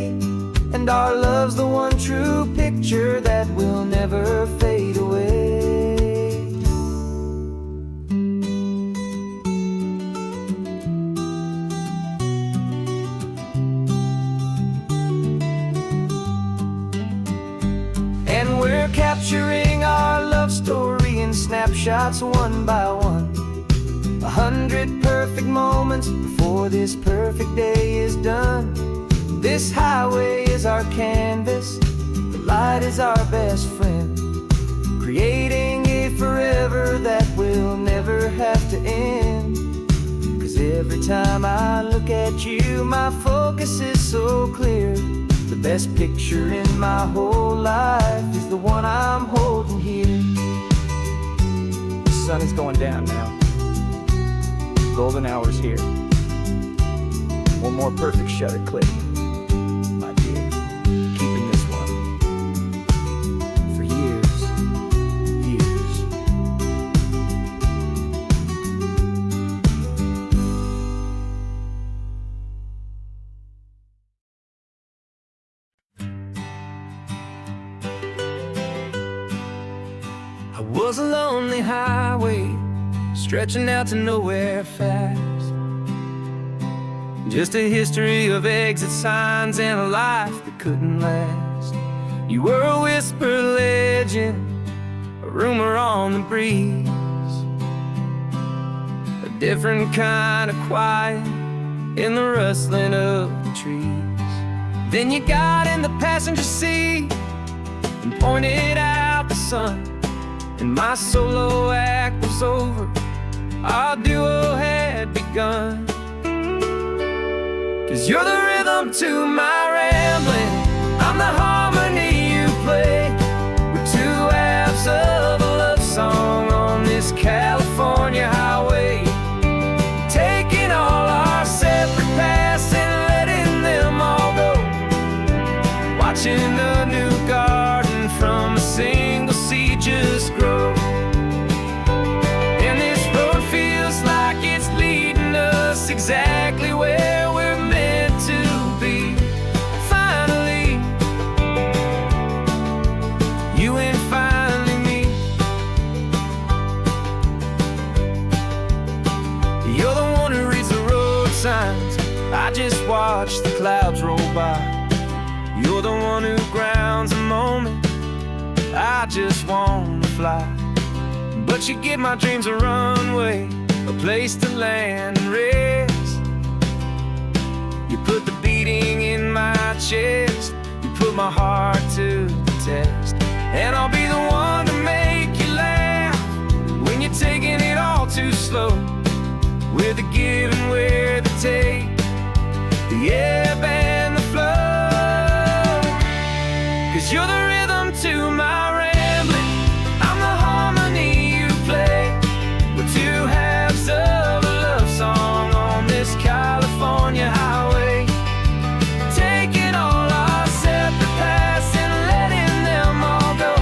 S1: and our love's the one true picture that will never fade away. And we're capturing our love story in snapshots one by one, 100 perfect moments before this perfect day is done. This highway is our canvas, the light is our best friend, creating a forever that will never have to end. 'Cause every time I look at you, my focus is so clear. The best picture in my whole life is the one I'm holding here. The sun is going down now, golden hour's here. One more perfect shutter click, my dear, keeping this one for years, years. I was a lonely highway, stretching out to nowhere fast. Just a history of exit signs and a life that couldn't last. You were a whisper legend, a rumor on the breeze, a different kind of quiet in the rustling of the trees. Then you got in the passenger seat and pointed out the sun, and my solo act was over, our duo had begun. 'Cause you're the rhythm to my rambling, I'm the harmony you play. We're two halves of a love song on this California highway, taking all our separate paths and letting them all go, watching a new garden from a single seed just grow. And this road feels like it's leading us exactly where we're meant to be. Finally, you and finally me. You're the one who reads the road signs, I just watch the clouds roll by. You're the one who grounds a moment, I just wanna fly. But you give my dreams a runway, a place to land and rest. You put the beating in my chest, you put my heart to the test. And I'll be the one to make you laugh when you're taking it all to slow, with the give and where the take, the ebb and the flow. 'Cause you're the rhythm to my rambling, I'm the harmony you play. We're two halves of a love song on this California highway, taking all our separate paths and letting them all go,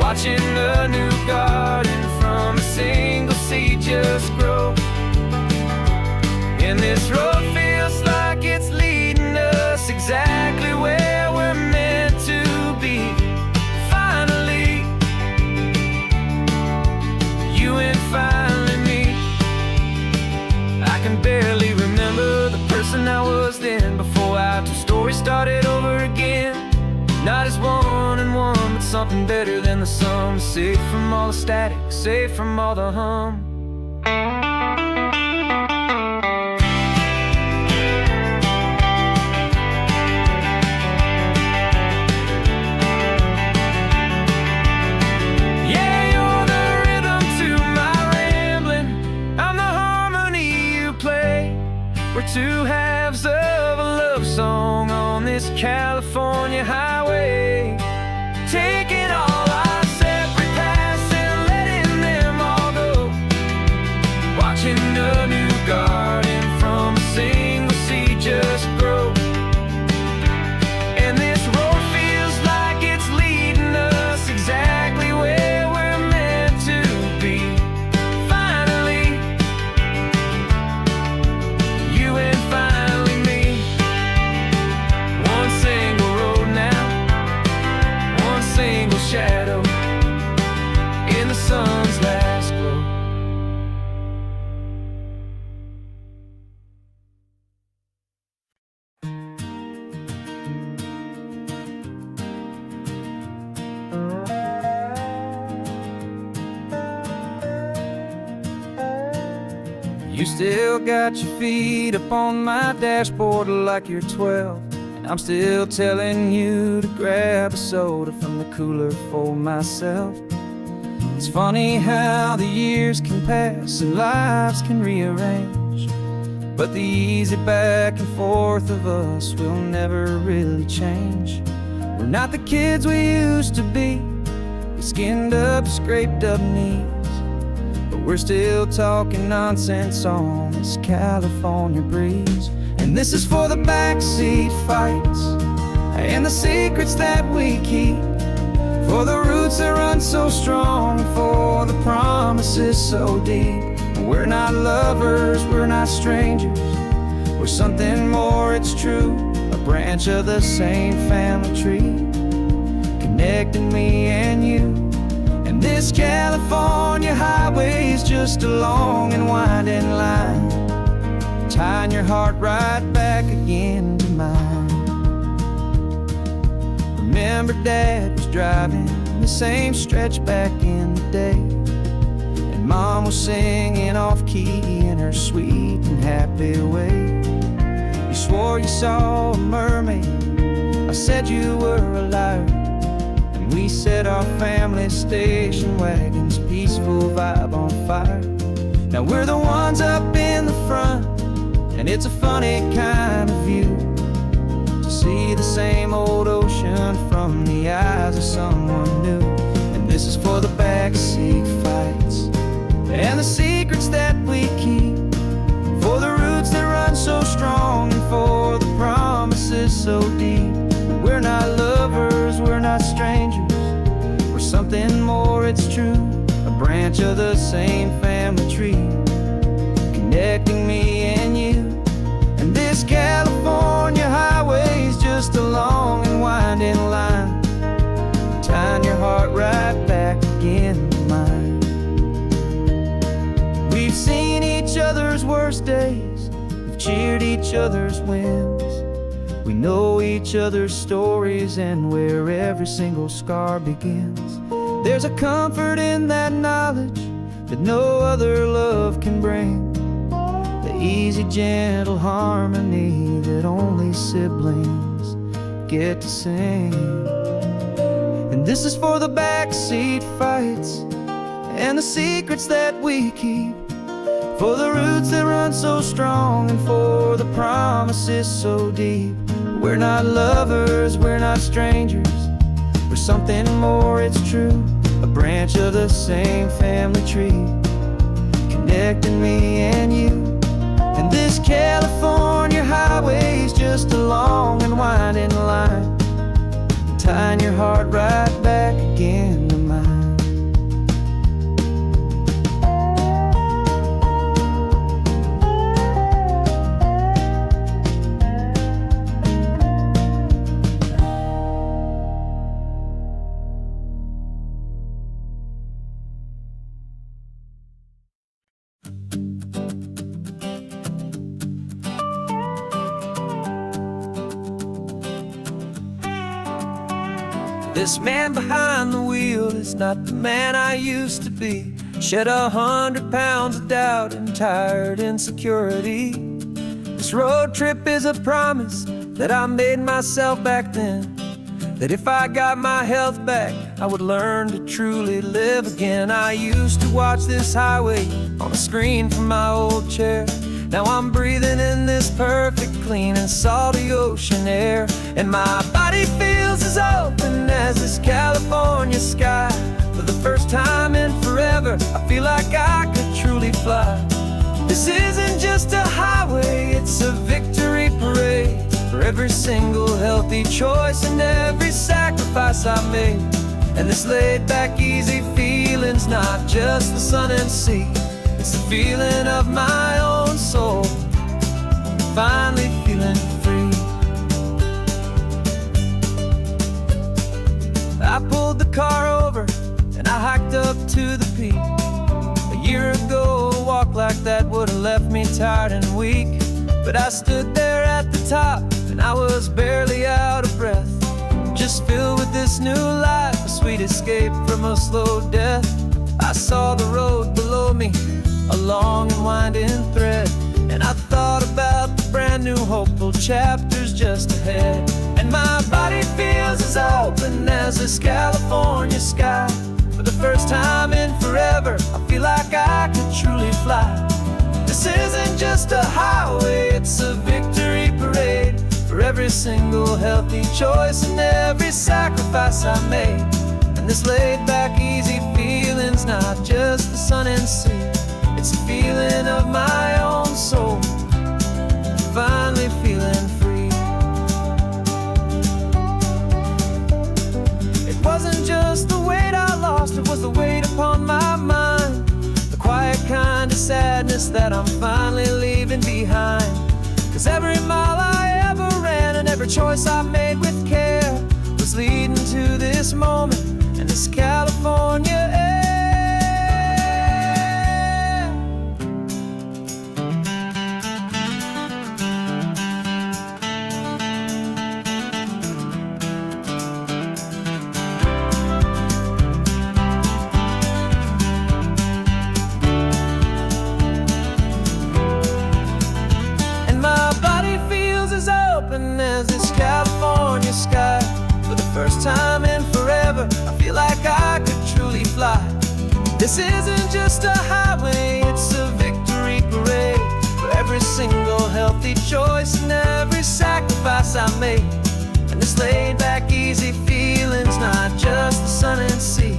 S1: watching the new garden from a single seed just grow. And this road feels like it's leading us exactly where we're meant to be. Finally, you and finally me. I can barely remember the person I was then, before our two stories started over again. Not as one and one, but something better than the sum. Safe from all the static, safe from all the hum. Yeah, you're the rhythm to my rambling, I'm the harmony you play. We're two halves of a love song on this California highway, taking all our separate paths and letting them all go, watching a new garden from a single seed just grow. And this road feels like it's leading us exactly where we're meant to be. Finally, you and finally me. One single road now, one single shadow in the sun's last glow. You still got your feet up on my dashboard like you're 12, and I'm still telling you to grab a soda from the cooler for myself. It's funny how the years can pass and lives can rearrange, but the easy back and forth of us will never really change. We're not the kids we used to be, with skinned up, scraped up knees, but we're still talking nonsense on this California breeze. And this is for the backseat fights and the secrets that we keep, for the roots that run so strong, for the promises so deep. We're not lovers, we're not strangers, we're something more, it's true. A branch of the same family tree, connecting me and you. And this California highway is just a long and winding line, tying your heart right back again to mine. Remember Dad was driving the same stretch back in the day, and Mom was singing off-key in her sweet and happy way. You swore you saw a mermaid, I said you were a liar, and we set our family station wagon's peaceful vibe on fire. Now we're the ones up in the front, and it's a funny kind of view to see the same old ocean from the eyes of someone new. And this is for the backseat fights and the secrets that we keep, for the roots that run so strong and for the promises so deep. We're not lovers, we're not strangers, we're something more, it's true. A branch of the same family tree, connecting me and you. And this California highway is just a long and winding line, tying your heart right back again to mine. We've seen each other's worst days, we've cheered each other's wins. We know each other's stories and where every single scar begins. There's a comfort in that knowledge that no other love can bring, the easy, gentle harmony that only siblings get to sing. And this is for the backseat fights and the secrets that we keep, for the roots that run so strong and for the promises so deep. We're not lovers, we're not strangers, we're something more, it's true. A branch of the same family tree, connecting me and you. And this California highway's just a long and winding line, tying your heart right back again to mine. This man behind the wheel is not the man I used to be. Shed 100 pounds of doubt and tired insecurity. This road trip is a promise that I made myself back then, that if I got my health back, I would learn to truly live again. I used to watch this highway on a screen from my old chair. Now I'm breathing in this perfect, clean and salty ocean air, and my body feels as open as this California sky. For the first time in forever, I feel like I could truly fly. This isn't just a highway, it's a victory parade, for every single healthy choice and every sacrifice I made. And this laid back, easy feeling's not just the sun and sea, it's the feeling of my own soul, finally feeling free. I pulled the car over and I hiked up to the peak. A year ago, a walk like that would have left me tired and weak, but I stood there at the top and I was barely out of breath, just filled with this new life, a sweet escape from a slow death. I saw the road below me, a long and winding thread, and I thought about the brand new hopeful chapters just ahead. And my body feels as open as this California sky. For the first time in forever, I feel like I could truly fly. This isn't just a highway, it's a victory parade, for every single healthy choice and every sacrifice I made. And this laid back, easy feeling's not just the sun and sea, it's a feeling of my own soul, finally feeling free. It wasn't just the weight I lost, it was the weight upon my mind, the quiet kind of sadness that I'm finally leaving behind. Cause every mile I ever ran and every choice I made with care was leading to this moment and this California air. As this California sky, for the first time in forever, I feel like I could truly fly. This isn't just a highway, it's a victory parade, for every single healthy choice and every sacrifice I made. And this laid back, easy feeling's not just the sun and sea,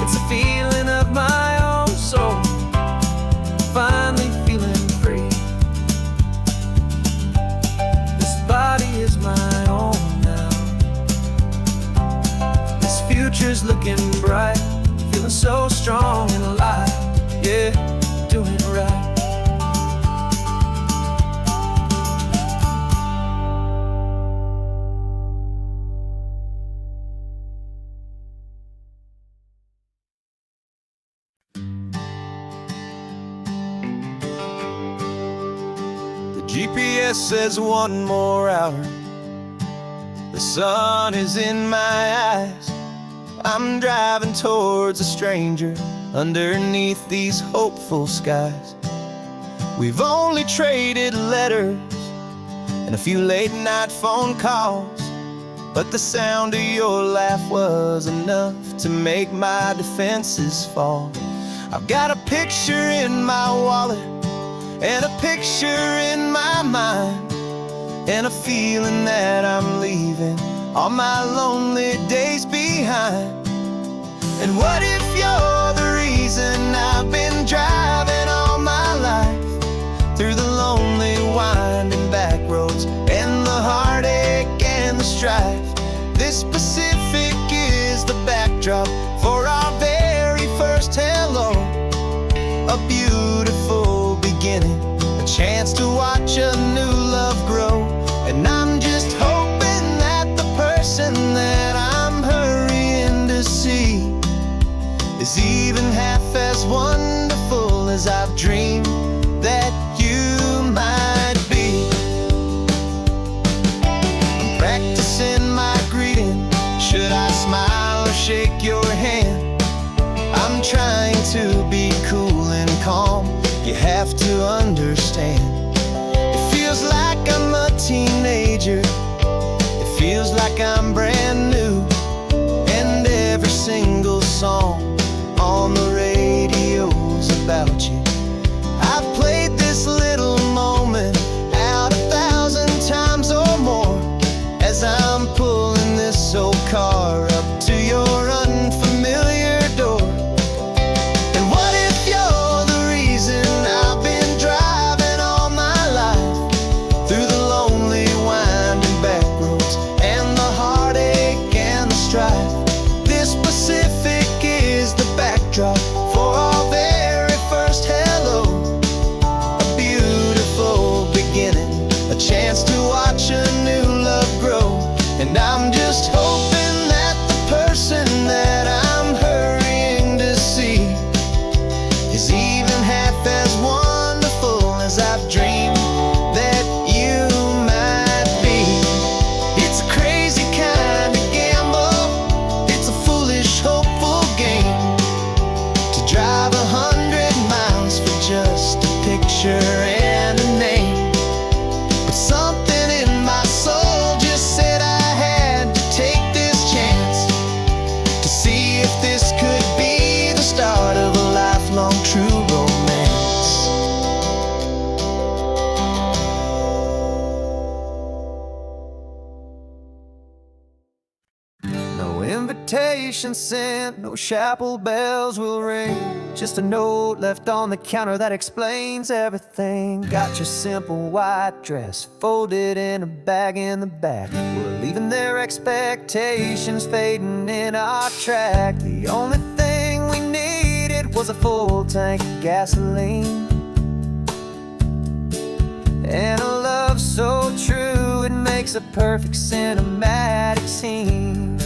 S1: it's a feeling of my own soul, finally feeling free. Body is my own now. This future's looking bright, feeling so strong and alive. Yeah, doing it right. GPS says one more hour. The sun is in my eyes. I'm driving towards a stranger underneath these hopeful skies. We've only traded letters and a few late night phone calls, but the sound of your laugh was enough to make my defenses fall. I've got a picture in my wallet and a picture in my mind, and a feeling that I'm leaving all my lonely days behind. And what if you're the reason I've been driving all my life, through the lonely winding back roads and the heartache and the strife? This Pacific is the backdrop for our very first hello. A beautiful beginning, a chance to watch a new love grow. And I'm just hoping that the person that I'm hurrying to see is even half as wonderful as I've dreamed that you might be. I'm practicing my greeting. Should I smile or shake your hand? I'm trying to be cool and calm. You have to understand, it feels like I'm a teenager. It feels like I'm brand new. And every single song on the radio's about you. I've played this little moment out 1,000 times or more, as I'm pulling this old car up to your unfamiliar door. And what if you're the reason I've been driving all my life, through the lonely winding back roads and the heartache and the strife? This Pacific is the backdrop for our very first hello. A beautiful beginning, a chance to watch a new love grow. And I'm just hoping that the person that I'm hurrying to see is even half as wonderful as I've dreamed that you might be. It's a crazy kind of gamble, it's a foolish, hopeful game, to drive 100 miles for just a picture and a name. But something in my soul just said I had to take this chance, to see if this could be the start of a lifelong true romance. No invitation sent, no chapel bells will ring, just a note left on the counter that explains everything. Got your simple white dress folded in a bag in the back. We're leaving their expectations fading in our track. The only thing we needed was a full tank of gasoline, and a love so true it makes a perfect cinematic scene.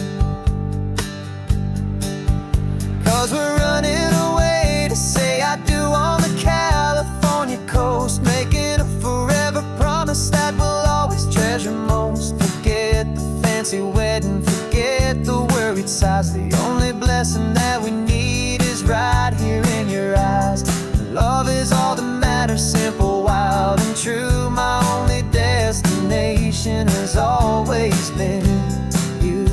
S1: 'Cause we're running away to say I do on the California coast, making a forever promise that we'll always treasure most. Forget the fancy wedding, forget the worried sighs. The only blessing that we need is right here in your eyes. Love is all that matters, simple, wild, and true. My only destination has always been you.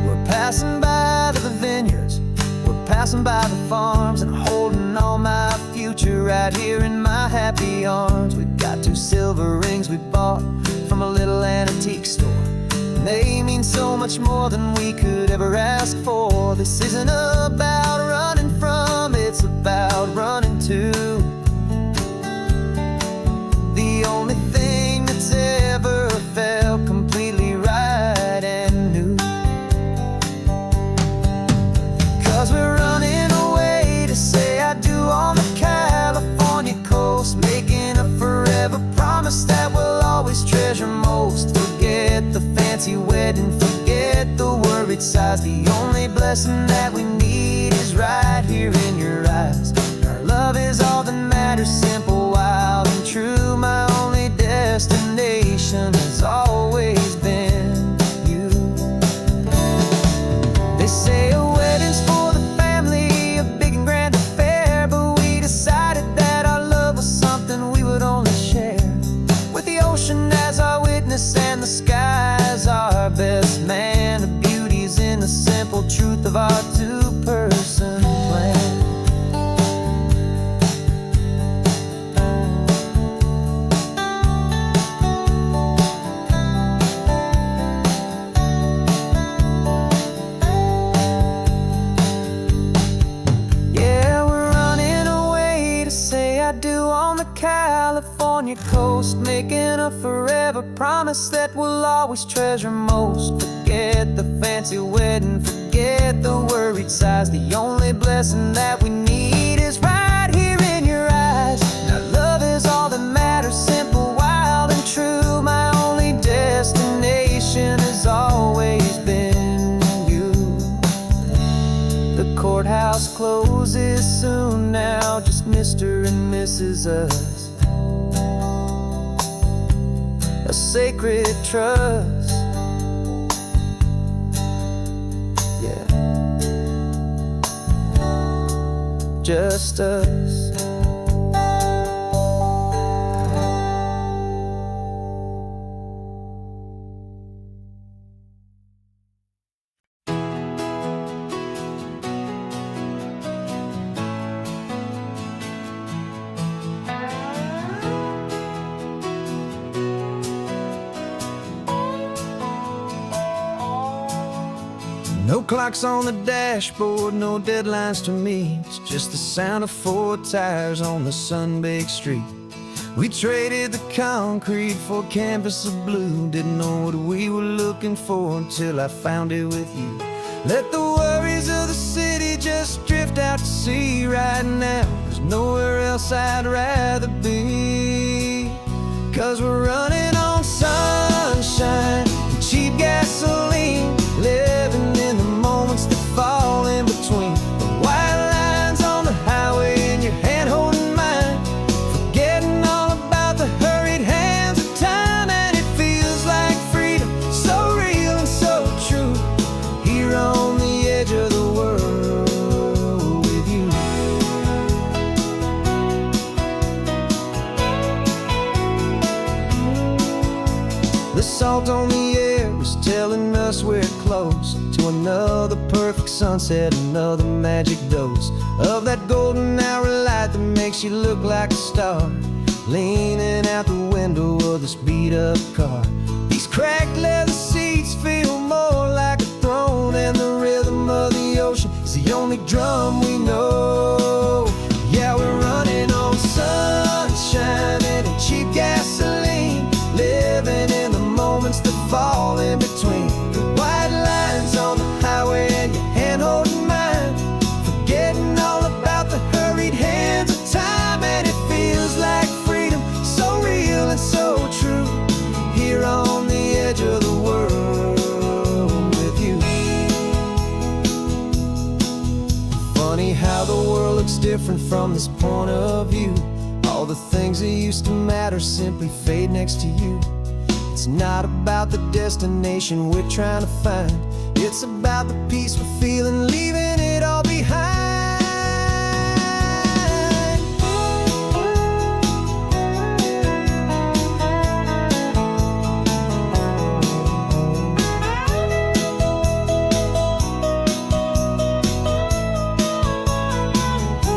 S1: We're passing by the vineyards, we're passing by the farms, and holding all my future right here in my happy arms. We've got 2 silver rings we bought from a little antique store, and they mean so much more than we could ever ask for. This isn't about running from, it's about running to. The only thing that's ever felt completely right and new. 'Cause we're running away to say I do on the California coast, making a forever promise that we'll always treasure most. Forget the fancy wedding, forget the worried sighs. The only blessing that we need is right here in your eyes. Our love is all that matters, simple, wild, and true. My only destination has always been you. They say a wedding's for the family, a big and grand affair, but we decided that our love was something we would only share with the ocean as our witness and the sky as our best man. The beauty's in the simple truth of our 2 California coast, making a forever promise that we'll always treasure most. Forget the fancy wedding, forget the worried sighs. The only blessing that we need is right here in your eyes. Now love is all that matters, simple, wild and true. My only destination has always been you. The courthouse closes soon now, just Mr. and Mrs. Us. A sacred trust, yeah, just us. No clocks on the dashboard, no deadlines to meet. It's just the sound of 4 tires on the sun-baked street. We traded the concrete for a canvas of blue. Didn't know what we were looking for until I found it with you. Let the worries of the city just drift out to sea right now. There's nowhere else I'd rather be. 'Cause we're running on sunshine and cheap gasoline, living in the moments that fall in between. The white lines on the highway and your hand holding mine, forgetting all about the hurried hands of time. And it feels like freedom, so real and so true, here on the edge of the world with you. The salt on the air is telling us we're close to another perfect sunset, another magic dose of that golden hour light that makes you look like a star, leaning out the window of this beat-up car. These cracked leather seats feel more like a throne, and the rhythm of the ocean is the only drum we know. Yeah, we're running on sunshine and cheap gasoline, living in the moments that fall in between. The white lines on the highway and your hand holding mine, forgetting all about the hurried hands of time. And it feels like freedom, so real and so true, here on the edge of the world with you. Funny how the world looks different from this point of view. All the things that used to matter simply fade next to you. It's not about the destination we're trying to find, it's about the peace we're feeling, leaving it all behind.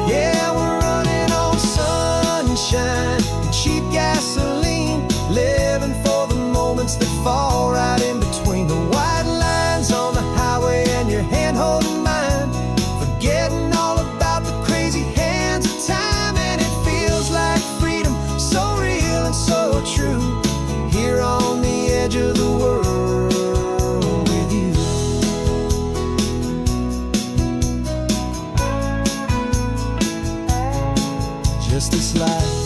S1: Yeah, we're running on sunshine and cheap gasoline, living for the moments that fall right in between. The white lines on the highway and your hand holding mine, forgetting all about the crazy hands of time. And it feels like freedom, so real and so true, here on the edge of the world with you. Just this life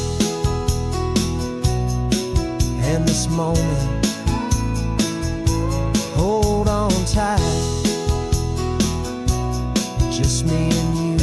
S1: and this moment, hold on tight, just me and you.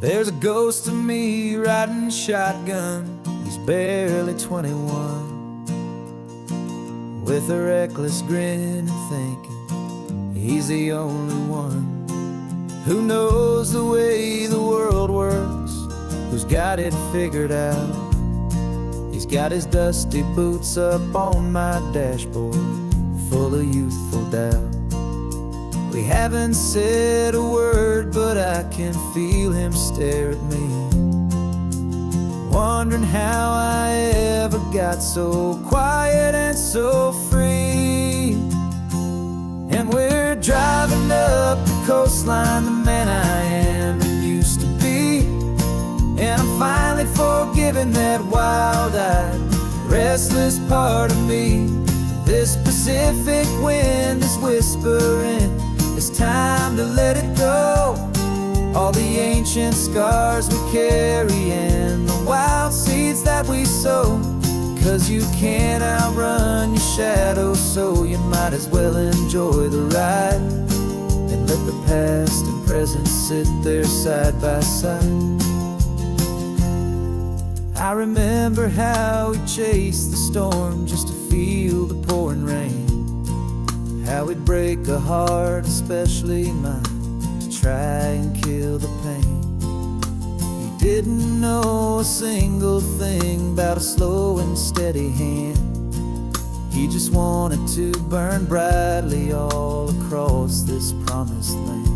S1: There's a ghost of me riding shotgun, he's barely 21, with a reckless grin and thinking he's the only one who knows the way the world works, who's got it figured out. He's got his dusty boots up on my dashboard, full of youthful doubt. We haven't said a word, but I can feel him stare at me. wondering how I ever got so quiet and so free. And we're driving up the coastline, the man I am and used to be. And I'm finally forgiving that wild-eyed, restless part of me. This Pacific wind is whispering, it's time to let it go. All the ancient scars we carry and the wild seeds that we sow. 'Cause you can't outrun your shadow, so you might as well enjoy the ride. And let the past and present sit there side by side. I remember how we chased the storm just to feel the pouring rain. How we'd break a heart, especially mine, to try and kill the pain. He didn't know a single thing about a slow and steady hand. He just wanted to burn brightly all across this promised land.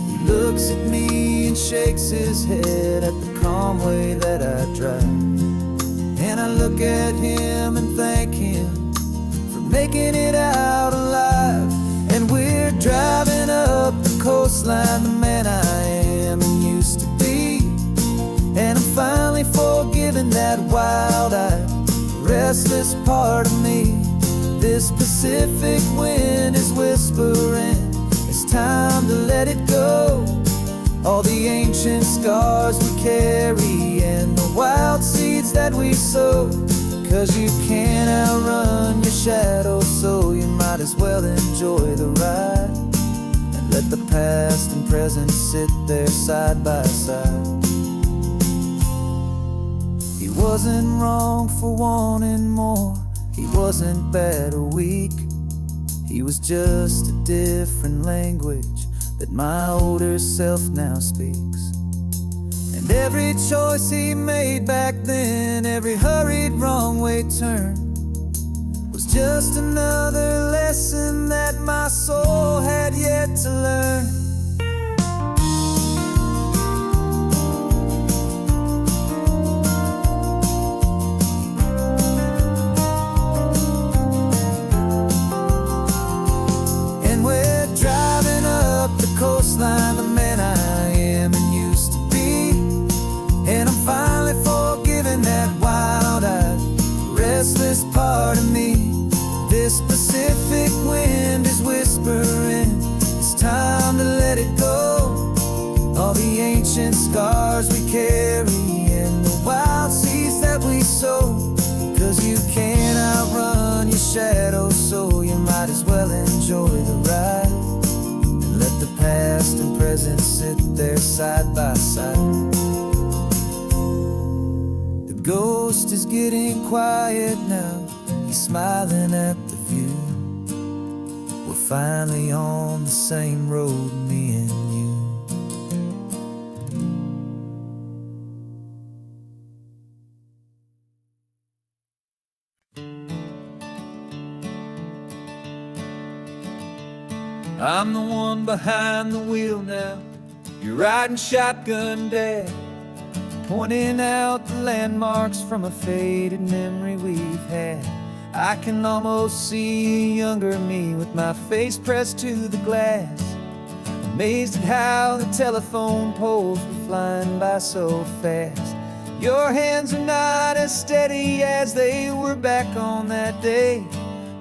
S1: He looks at me and shakes his head at the calm way that I drive. And I look at him and thank him for making it out alive. And we're driving up the coastline, the man I am and used to be. And I'm finally forgiving that wild-eyed, restless part of me. This Pacific wind is whispering, it's time to let it go. All the ancient scars we carry and the wild seeds that we sow. 'Cause you can't outrun your shadow, so you might as well enjoy the ride. And let the past and present sit there side by side. He wasn't wrong for wanting more, he wasn't bad or weak. He was just a different language that my older self now speaks. And every choice he made back then, every hurried wrong way turn, was just another lesson that my soul had yet to learn. Coastline, the man I am and used to be. And I'm finally forgiving that wild-eyed, restless part of me. This Pacific wind is whispering, it's time to let it go. All the ancient scars we carry and the wild seeds that we sow. 'Cause you can't outrun your shadow, so you might as well enjoy the ride. Let the past and present sit there side by side. The ghost is getting quiet now, he's smiling at the view. We're finally on the same road, me and you. I'm the one behind the wheel now, you're riding shotgun, Dad, pointing out the landmarks from a faded memory we've had. I can almost see a younger me with my face pressed to the glass, amazed at how the telephone poles were flying by so fast. Your hands are not as steady as they were back on that day,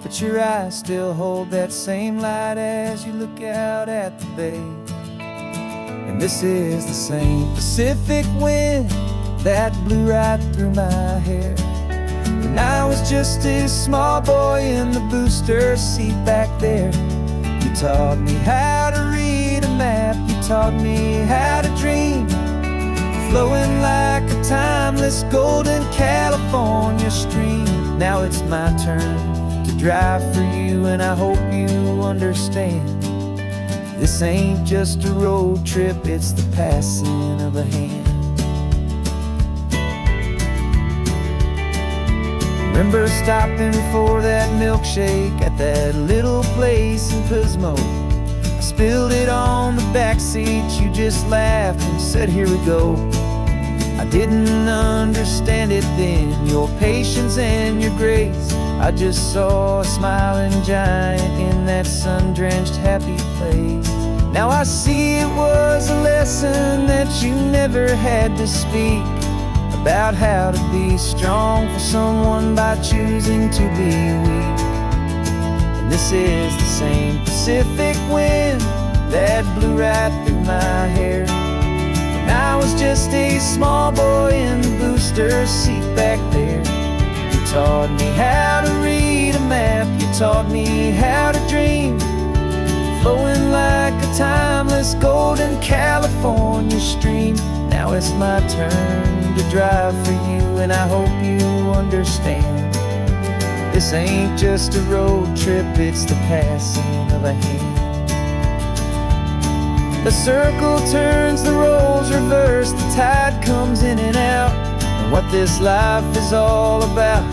S1: but your eyes still hold that same light as you look out at the bay. And this is the same Pacific wind that blew right through my hair. And I was just a small boy in the booster seat back there. You taught me how to read a map, you taught me how to dream, flowing like a timeless golden California stream. Now it's my turn to drive for you, and I hope you understand. This ain't just a road trip, it's the passing of a hand. Remember stopping for that milkshake at that little place in Pismo? I spilled it on the back seat, you just laughed and said, here we go. I didn't understand it then, your patience and your grace. I just saw a smiling giant in that sun-drenched happy place. Now I see it was a lesson that you never had to speak, about how to be strong for someone by choosing to be weak. And this is the same Pacific wind that blew right through my hair when I was just a small boy in the booster seat back there. You taught me how to read a map, you taught me how to dream, flowing like a timeless golden California stream. Now it's my turn to drive for you, and I hope you understand. This ain't just a road trip, it's the passing of a hand. The circle turns, the roles reverse, the tide comes in and out. And what this life is all about,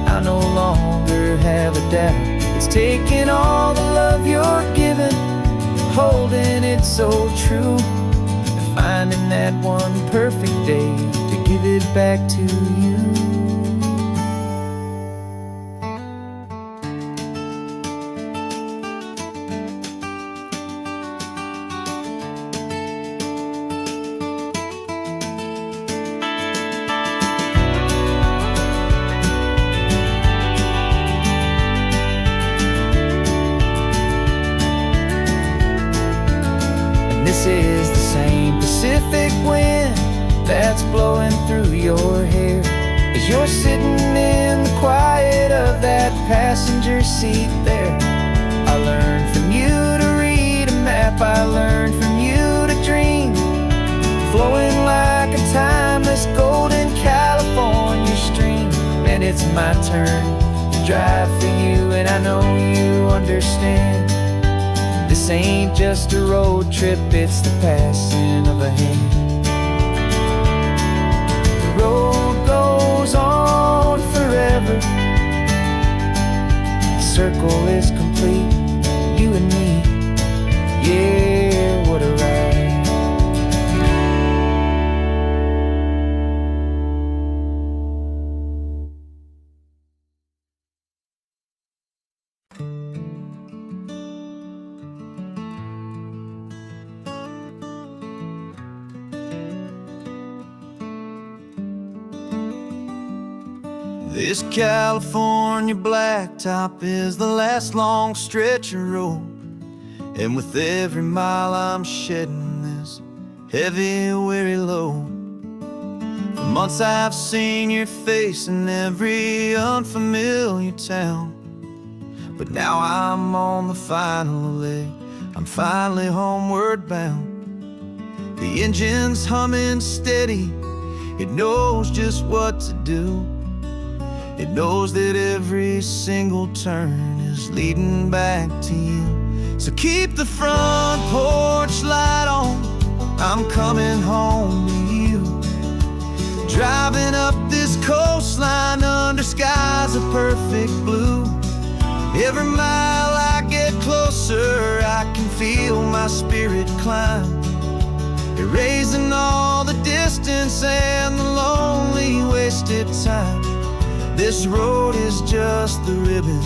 S1: I no longer have a doubt. It's taking all the love you're giving, holding it so true, and finding that one perfect day to give it back to you. This is the same Pacific wind that's blowing through your hair as you're sitting in the quiet of that passenger seat there. I learned from you to read a map, I learned from you to dream, flowing like a timeless golden California stream. And it's my turn to drive for you, and I know you understand. This ain't just a road trip, it's the passing of a hand. The road goes on forever, the circle is complete, you and me, yeah, what a ride. This California blacktop is the last long stretch of road, and with every mile I'm shedding this heavy, weary load. For months I've seen your face in every unfamiliar town, but now I'm on the final leg, I'm finally homeward bound. The engine's humming steady, it knows just what to do. It knows that every single turn is leading back to you. So keep the front porch light on, I'm coming home to you. Driving up this coastline under skies of perfect blue. Every mile I get closer, I can feel my spirit climb, erasing all the distance and the lonely wasted time. This road is just the ribbon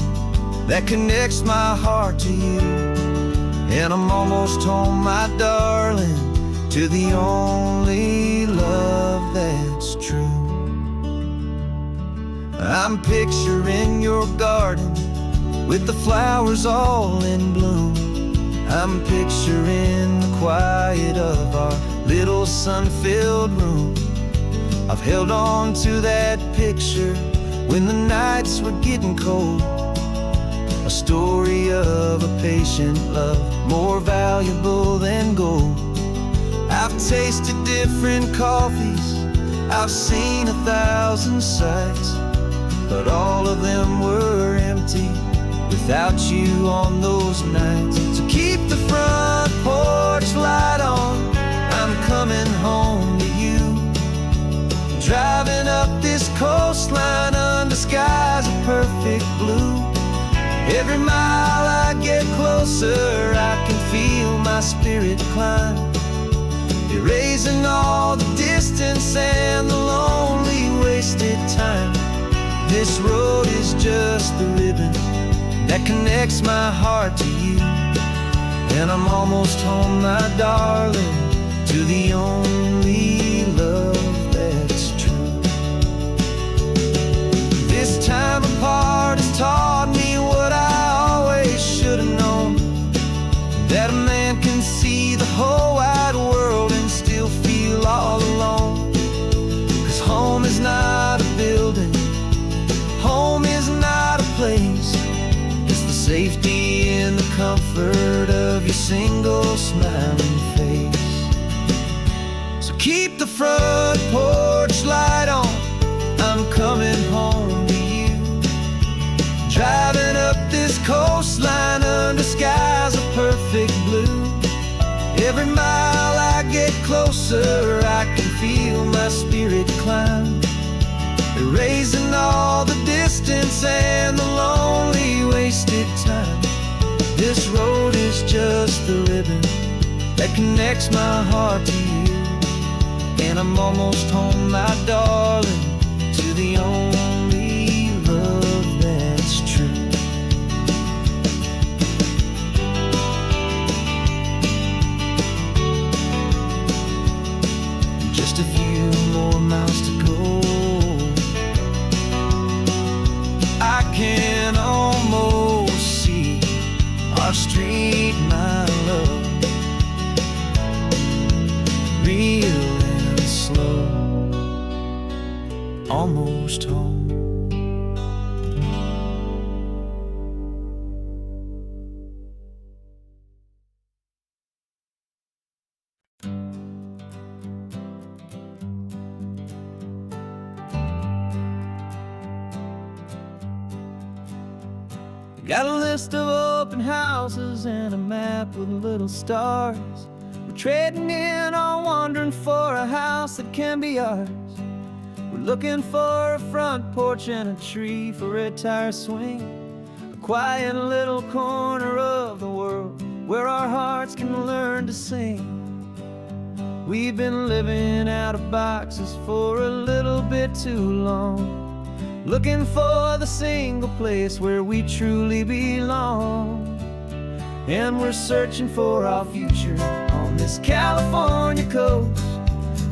S1: that connects my heart to you, and I'm almost home, my darling, to the only love that's true. I'm picturing your garden with the flowers all in bloom. I'm picturing the quiet of our little sun-filled room. I've held on to that picture when the nights were getting cold, a story of a patient love, more valuable than gold. I've tasted different coffees, I've seen 1,000 sights, but all of them were empty without you on those nights. So keep the front porch light on, I'm coming home to you. Driving up this coastline under skies of perfect blue. Every mile I get closer, I can feel my spirit climb, erasing all the distance and the lonely wasted time. This road is just the ribbon that connects my heart to you, and I'm almost home, my darling, to the only love that's true. This time apart has taught me what I always should have known, that a man can see the whole wide world and still feel all alone. 'Cause home is not a building, home is not a place, it's the safety and the comfort of your single smiling face. So keep the front porch light on, I'm coming home to you. Driving up this coastline under skies of perfect blue. Every mile I get closer, I can feel my spirit climb, erasing all the distance and the lonely wasted time. This road is just the ribbon that connects my heart to you, and I'm almost home, my darling, to the only love that's true. Just a few more miles to go, I can almost see our street, my love, real and slow, almost home. Got a list of open houses and a map with little stars. We're trading in or wandering for a house that can be ours. We're looking for a front porch and a tree for a tire swing, a quiet little corner of the world where our hearts can learn to sing. We've been living out of boxes for a little bit too long, looking for the single place where we truly belong. And we're searching for our future on this California coast,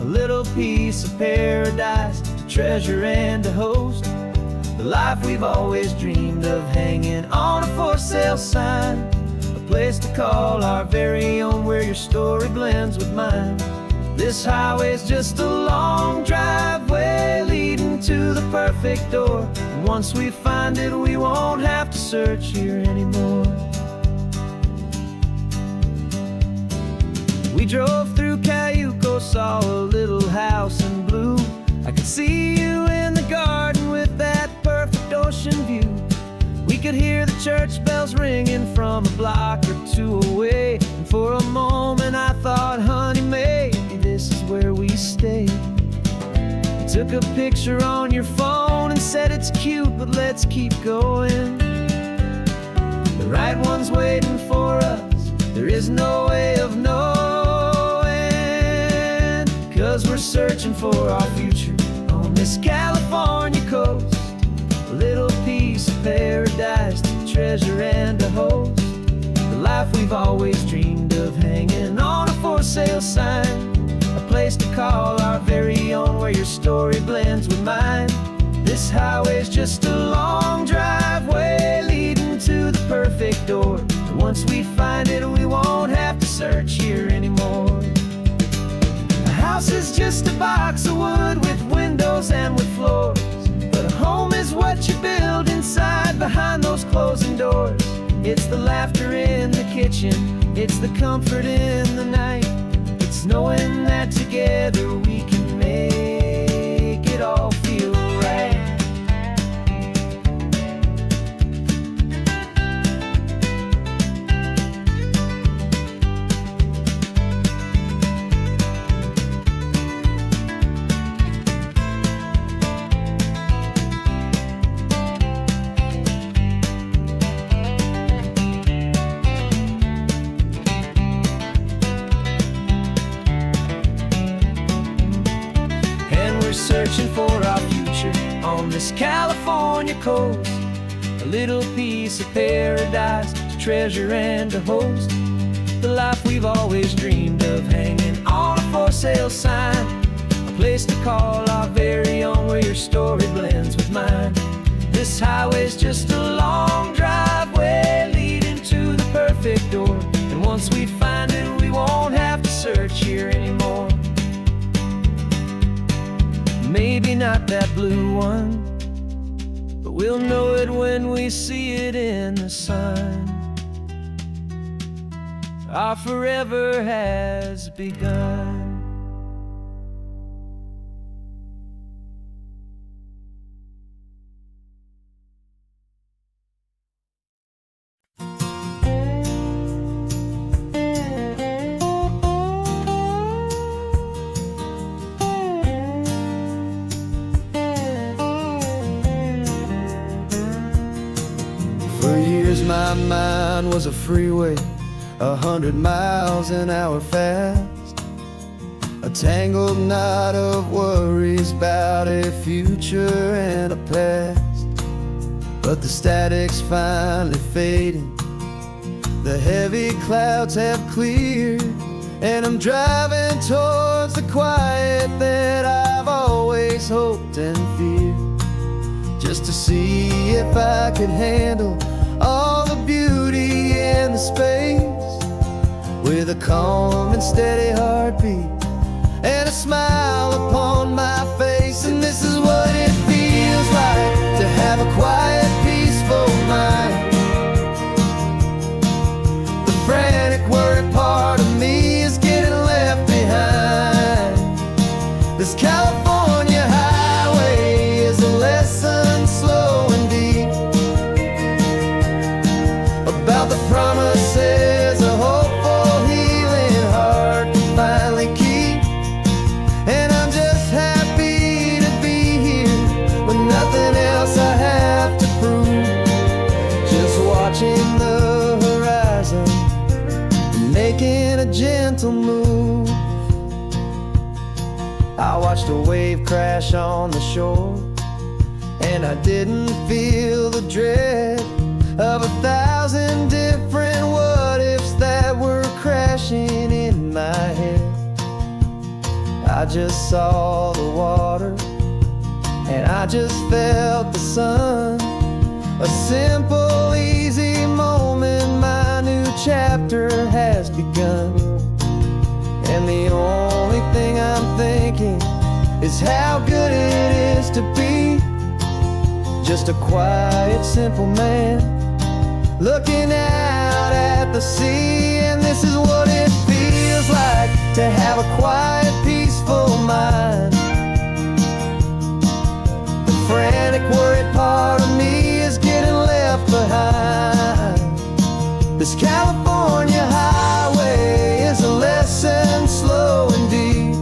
S1: a little piece of paradise to treasure and to host, the life we've always dreamed of, hanging on a for sale sign, a place to call our very own where your story blends with mine. This highway's just a long driveway leading to the perfect door, and once we find it we won't have to search here anymore. We drove through Cayuco, saw a little house in blue. I could see you in the garden with that perfect ocean view. We could hear the church bells ringing from a block or two away, and for a moment I thought, honey, maybe this is where we stay. You took a picture on your phone and said it's cute, but let's keep going. The right one's waiting for us, there is no way of knowing, 'cause we're searching for our future on this California coast, a little piece of paradise to treasure and to host, the life we've always dreamed of, hanging on a for sale sign, a place to call our very own where your story blends with mine. This highway's just a long driveway leading to the perfect door, and once we find it we won't have to search here anymore. A house is just a box of wood with windows and with floors, but a home is what you build inside behind those closing doors. It's the laughter in the kitchen, it's the comfort in the night, it's knowing that together we can make it all feel right. searching for our future on this California coast. A little piece of paradise to treasure and to host. The life we've always dreamed of, hanging on a for sale sign. A place to call our very own, where your story blends with mine. This highway's just a long driveway leading to the perfect door. And once we find it, we won't have to search here anymore. Maybe not that blue one, but we'll know it when we see it in the sun. Our forever has begun. For years my mind was a freeway, 100 miles an hour fast. A tangled knot of worries about a future and a past. But the static's finally fading, the heavy clouds have cleared, and I'm driving towards the quiet that I've always hoped and feared. Just to see if I could handle all the beauty and the space, with a calm and steady heartbeat and a smile upon my face. And this is what it feels like to have a quiet, peaceful mind. The frantic, worried part of me is getting left behind. This California highway is a lesson slow and deep about the promises of hopeful healing heart can finally keep. And I'm just happy to be here with nothing else I have to prove. Just watching the horizon, making a gentle move. I watched a wave crash on the shore, and I didn't feel the dread of 1,000 different what ifs that were crashing in my head. I just saw the water, and I just felt the sun. A simple, easy moment, my new chapter has begun. And the only thing I'm thinking is how good it is to be just a quiet, simple man looking out at the sea. And this is what it feels like to have a quiet, peaceful mind. The frantic, worried part of me is getting left behind. This California highway is a lesson slow and deep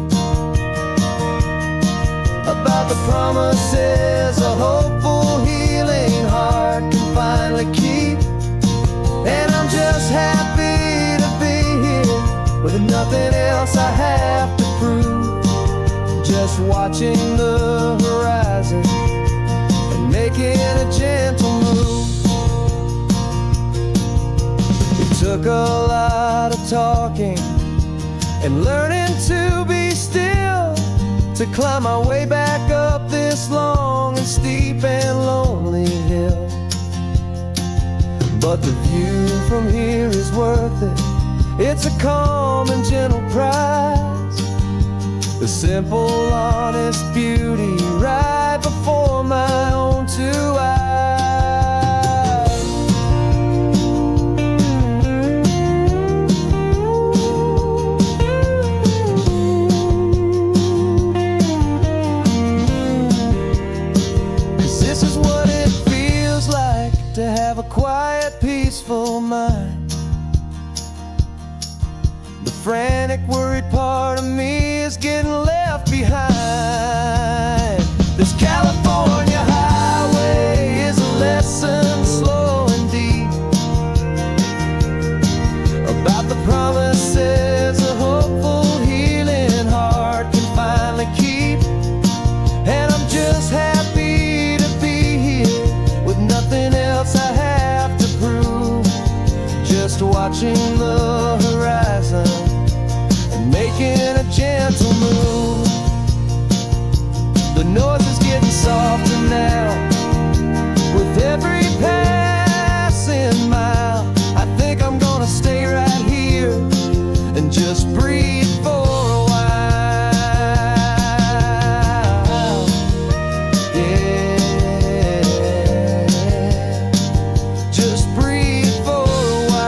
S1: about the promises a hopeful, healing heart can finally keep. And I'm just happy to be here with nothing else I have to prove. Just watching the horizon and making a gentle move. It took a lot of talking and learning to be still to climb my way back up this long and steep and lonely hill. But the view from here is worth it. It's a calm and gentle prize, the simple, honest beauty right before my own two eyes. This is what it feels like to have a quiet, peaceful mind. The frantic, worried part of me is getting left behind. This California highway is a lesson slow and deep about the promises a hopeful, healing heart can finally keep. breathe for a while. Yeah, just breathe for a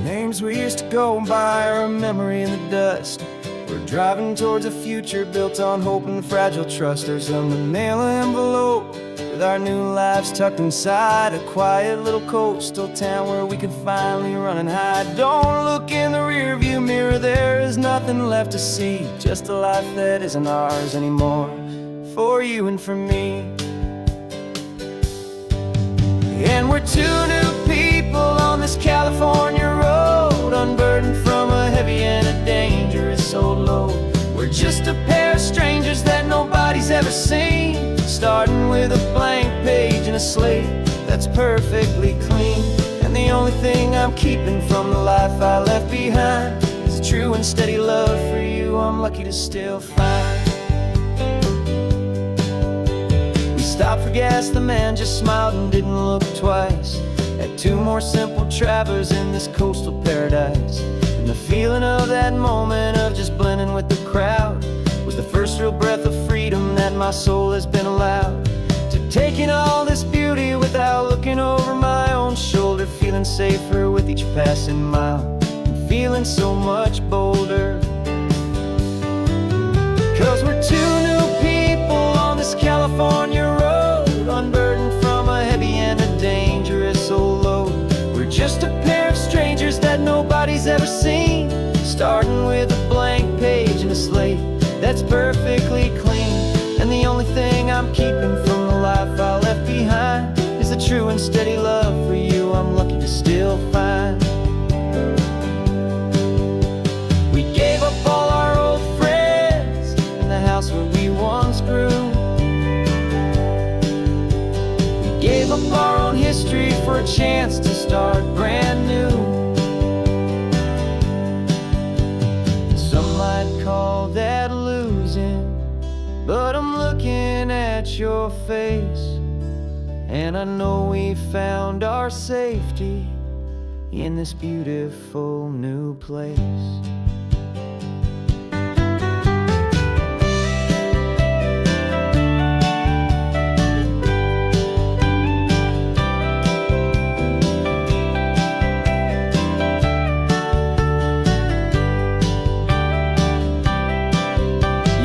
S1: names we used to go by are a memory in the dust. We're driving towards a future built on hope and fragile trust. There's a manila envelope with our new lives tucked inside, a quiet little coastal town where we could finally run and hide. Don't look in the rearview mirror, there is nothing left to see, just a life that isn't ours anymore, for you and for me. And we're two new people on this California road, unburdened from a heavy and a dangerous old load. We're just a pair of strangers that nobody's ever seen, starting with a blank page and a slate that's perfectly clean. And the only thing I'm keeping from the life I left behind is a true and steady love for you I'm lucky to still find. We stopped for gas, the man just smiled and didn't look twice. Had two more simple travelers in this coastal paradise. And the feeling of that moment of just blending with the crowd was the first real breath of freedom that my soul has been allowed to take in all this beauty without looking over my own shoulder, feeling safer with each passing mile and feeling so much bolder. Cause we're two new people on this California road, unburdened from a heavy and a dangerous old load. We're just a pair of strangers that nobody's ever seen, starting with a blank page and a slate that's perfectly clean. And the only thing I'm keeping from the life I left behind is a true and steady love for you I'm lucky to still find. We gave up all our old friends in the house where we once grew. We gave up our own history for a chance to start brand new. Some might call that losing, but I'm looking at your face, and I know we found our safety in this beautiful new place.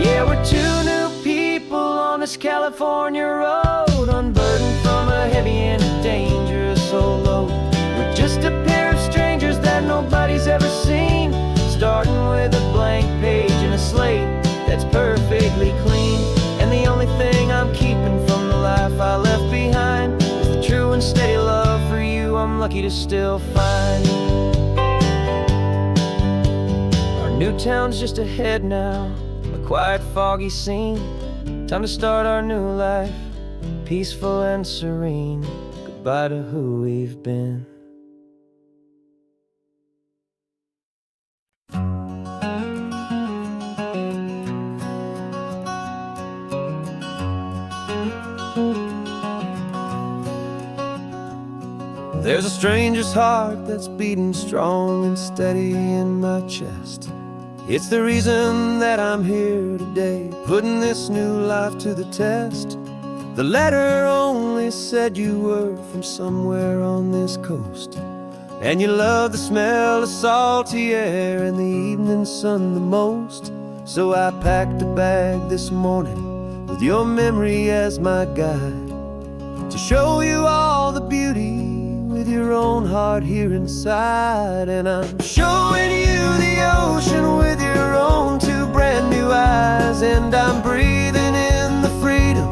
S1: Yeah, we're two new people on this California road, unburdened from a heavy and a dangerous old load. We're just a pair of strangers that nobody's ever seen, starting with a blank page and a slate that's perfectly clean. And the only thing I'm keeping from the life I left behind is the true and steady love for you I'm lucky to still find. Our new town's just ahead now, a quiet, foggy scene. Time to start our new life, peaceful and serene. Goodbye to who we've been. There's a stranger's heart that's beating strong and steady in my chest. It's the reason that I'm here today, putting this new life to the test. The letter only said you were from somewhere on this coast, and you love the smell of salty air and the evening sun the most. So I packed a bag this morning with your memory as my guide, to show you all the beauty with your own heart here inside. And I'm showing you the ocean with your own two brand new eyes, and I'm breathing in the freedom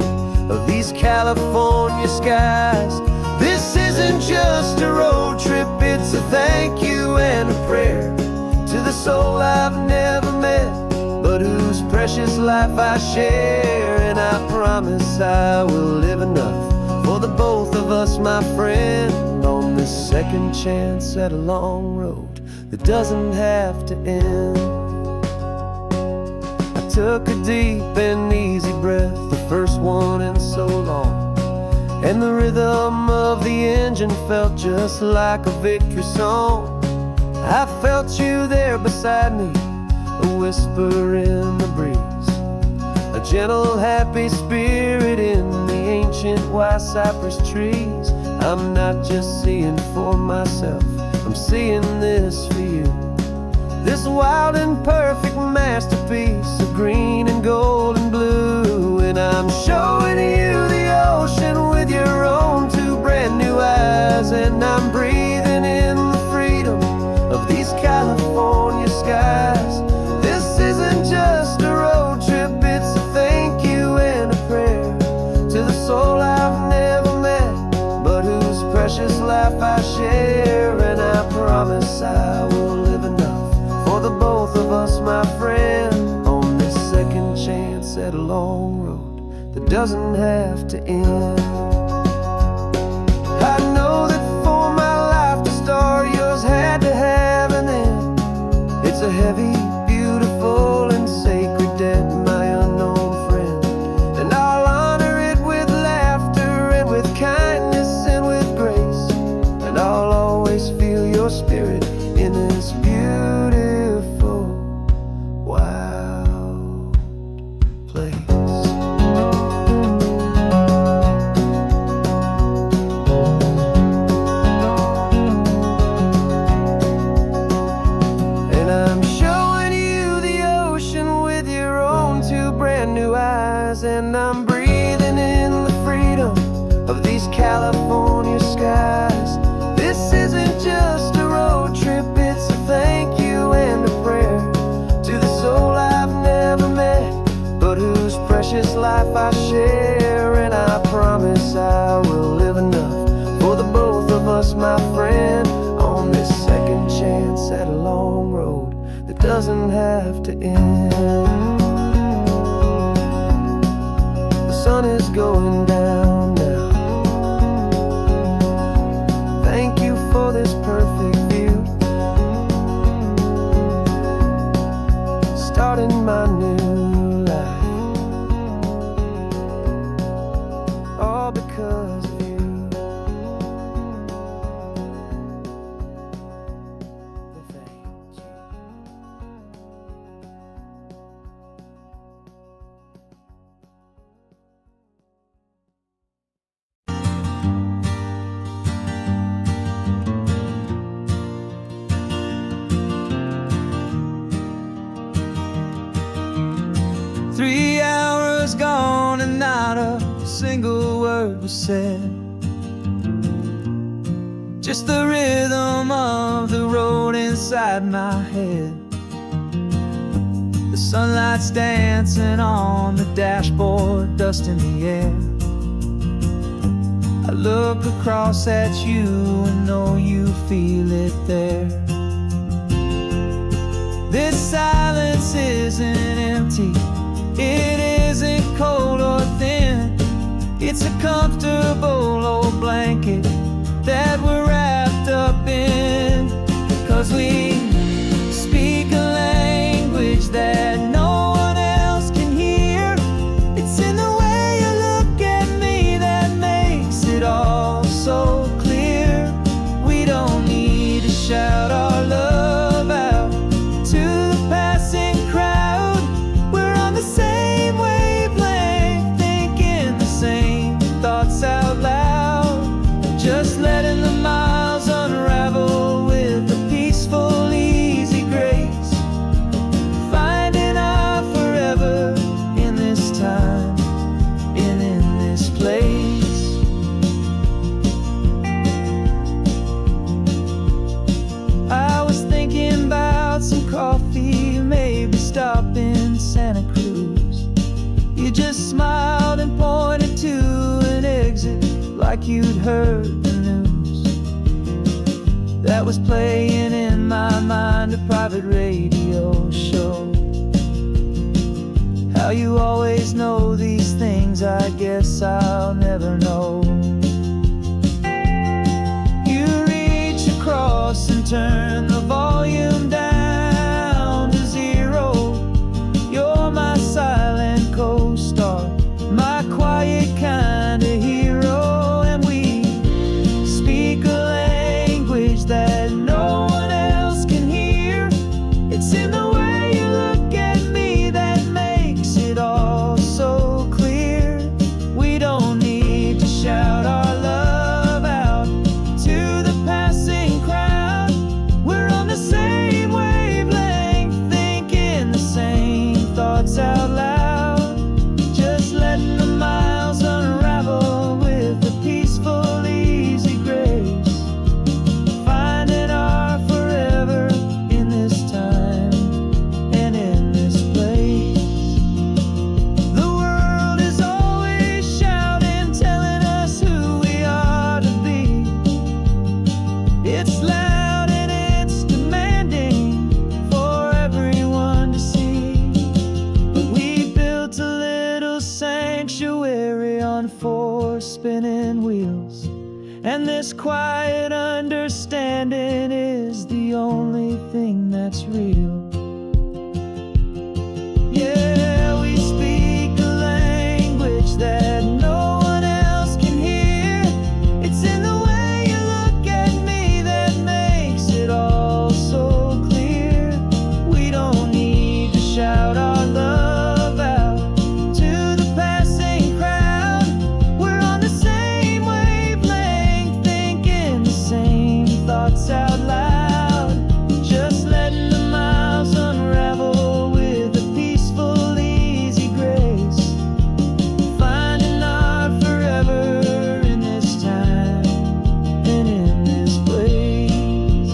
S1: of these California skies. This isn't just a road trip, it's a thank you and a prayer to the soul I've never met, but whose precious life I share. And I pray promise I will live enough for the both of us, my friend, on this second chance at a long road that doesn't have to end. I took a deep and easy breath, the first one in so long, and the rhythm of the engine felt just like a victory song. I felt you there beside me, a whisper in the breeze, a gentle, happy spirit in the ancient white cypress trees. I'm not just seeing for myself, I'm seeing this for you. This wild and perfect masterpiece of green and gold and blue. And I'm showing you the ocean with your own two brand new eyes. And I'm breathing in the freedom of these California skies. This isn't just a road trip, it's a thank you and a prayer to the soul I've never met, but whose precious life I share. And I promise I will live enough for the both of us, my friend, on this second chance at a long road that doesn't have to end. I know that for my life to start, yours had to have an end. It's a heavy, beautiful, and sacred debt, my unknown friend, and I'll honor it with laughter and with kindness and with grace. And I'll always feel your spirit in this beautiful, wild place. And I'm showing you the ocean with your own two brand new eyes. And I'm breathing in the freedom of these California skies. This isn't just a road trip, it's a thank you and a prayer to the soul I've never met, but whose precious life I share. And I promise I will live enough for the both of us, my friend, on this second chance at a long road that doesn't have to end. The sun is going down now. Thank you for this perfect view, starting my new life, all because of you. Thank you. Three hours gone and not a single word was said. Just the rhythm of the road inside my head. The sunlight's dancing on the dashboard, dust in the air. I look across at you and know you feel it there. This silence isn't empty, it isn't cold or thin. It's a comfortable old blanket that we're wrapped up in. 'Cause we speak a language that no one else can hear. It's in the way you look at me that makes it all so clear. We don't need to shout our love out to the passing crowd. We're on the same wavelength, thinking the same thoughts out loud. Just letting the miles unravel with a peaceful, easy grace. Finding our forever in this time and in this place. I was thinking about some coffee, maybe stop in Santa Cruz. You just smiled and pointed to an exit like you'd heard the news. That was playing in my mind, a private radio show. How you always know these things I guess I'll never know. You reach across and turn the volume down to zero. You're my silent co-star, my quiet kind of hero. And we speak a language that no one else can hear. It's in the way you look at me that makes it all so clear. We don't need to shout our love out to the passing crowd. We're on the same wavelength, thinking the same thoughts out loud. Just letting the miles unravel with a peaceful, easy grace. Finding our forever in this time and in this place. The world is always shouting, telling us who we are to be. It's loud and it's demanding for everyone to see. But we built a little sanctuary on 4 spinning wheels, and this quiet understanding is the only thing that's real. Yeah, we speak a language that no one else can hear. It's in the way you look at me that makes it all so clear. We don't need to shout our love out to the passing crowd. We're on the same wavelength, thinking the same thoughts out loud. Just letting the miles unravel with a peaceful, easy grace. Finding our forever in this time and in this place.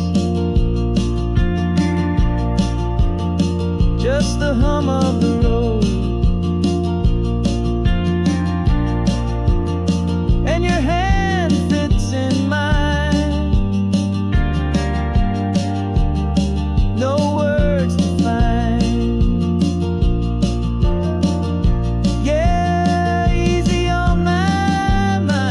S1: Just the hum of the road and your hand fits in mine. No words to find. Yeah, easy on my mind.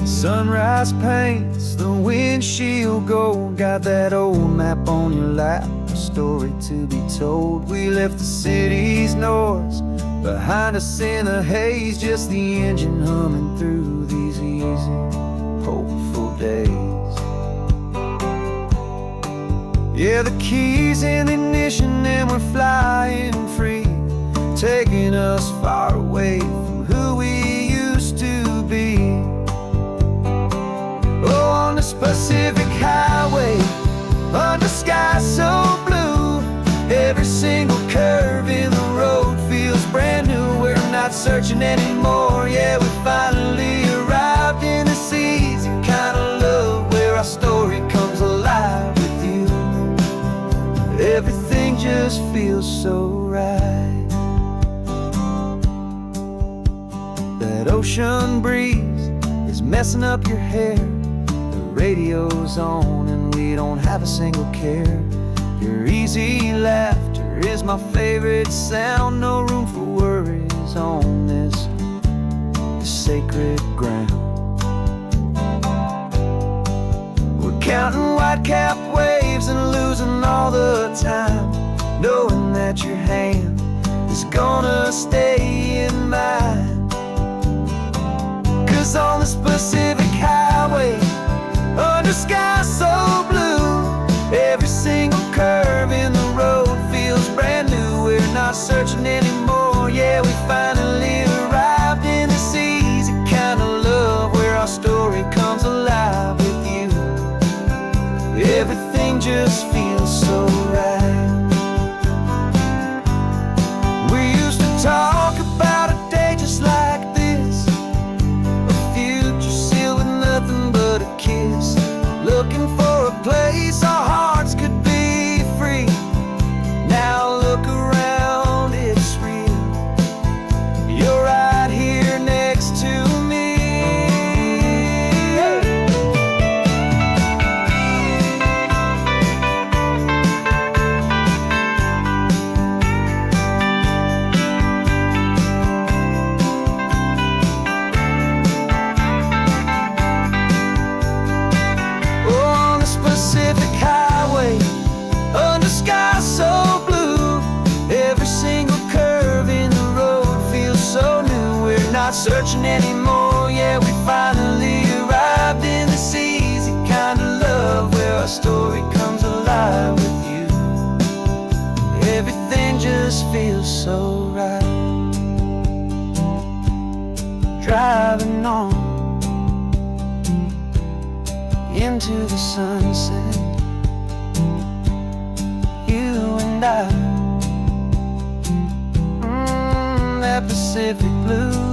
S1: Sunrise paints the windshield gold. Got that old map on your lap, a story to be told. We left the city's noise behind us in the haze, just the engine humming through these easy, hopeful days. Yeah, the keys in the ignition and we're flying free, taking us far away from who we used to be. Oh, on this Pacific highway, under sky so blue, every single curve in the road feels brand new. We're not searching anymore, yeah, we finally arrived in this easy kind of love where our story comes alive with you. Everything just feels so right. That ocean breeze is messing up your hair. Radio's on and we don't have a single care. Your easy laughter is my favorite sound. No room for worries on this sacred ground. We're counting white-capped waves and losing all the time, knowing that your hand is gonna stay in mine. 'Cause on this Pacific highway, under sky so blue, every single curve in the road feels brand new. We're not searching anymore, yeah, we finally arrived in this easy kind of love where our story comes alive with you. Everything just feels so right. We used to talk about a day just like this, a into the sunset. You and I, that Pacific blue.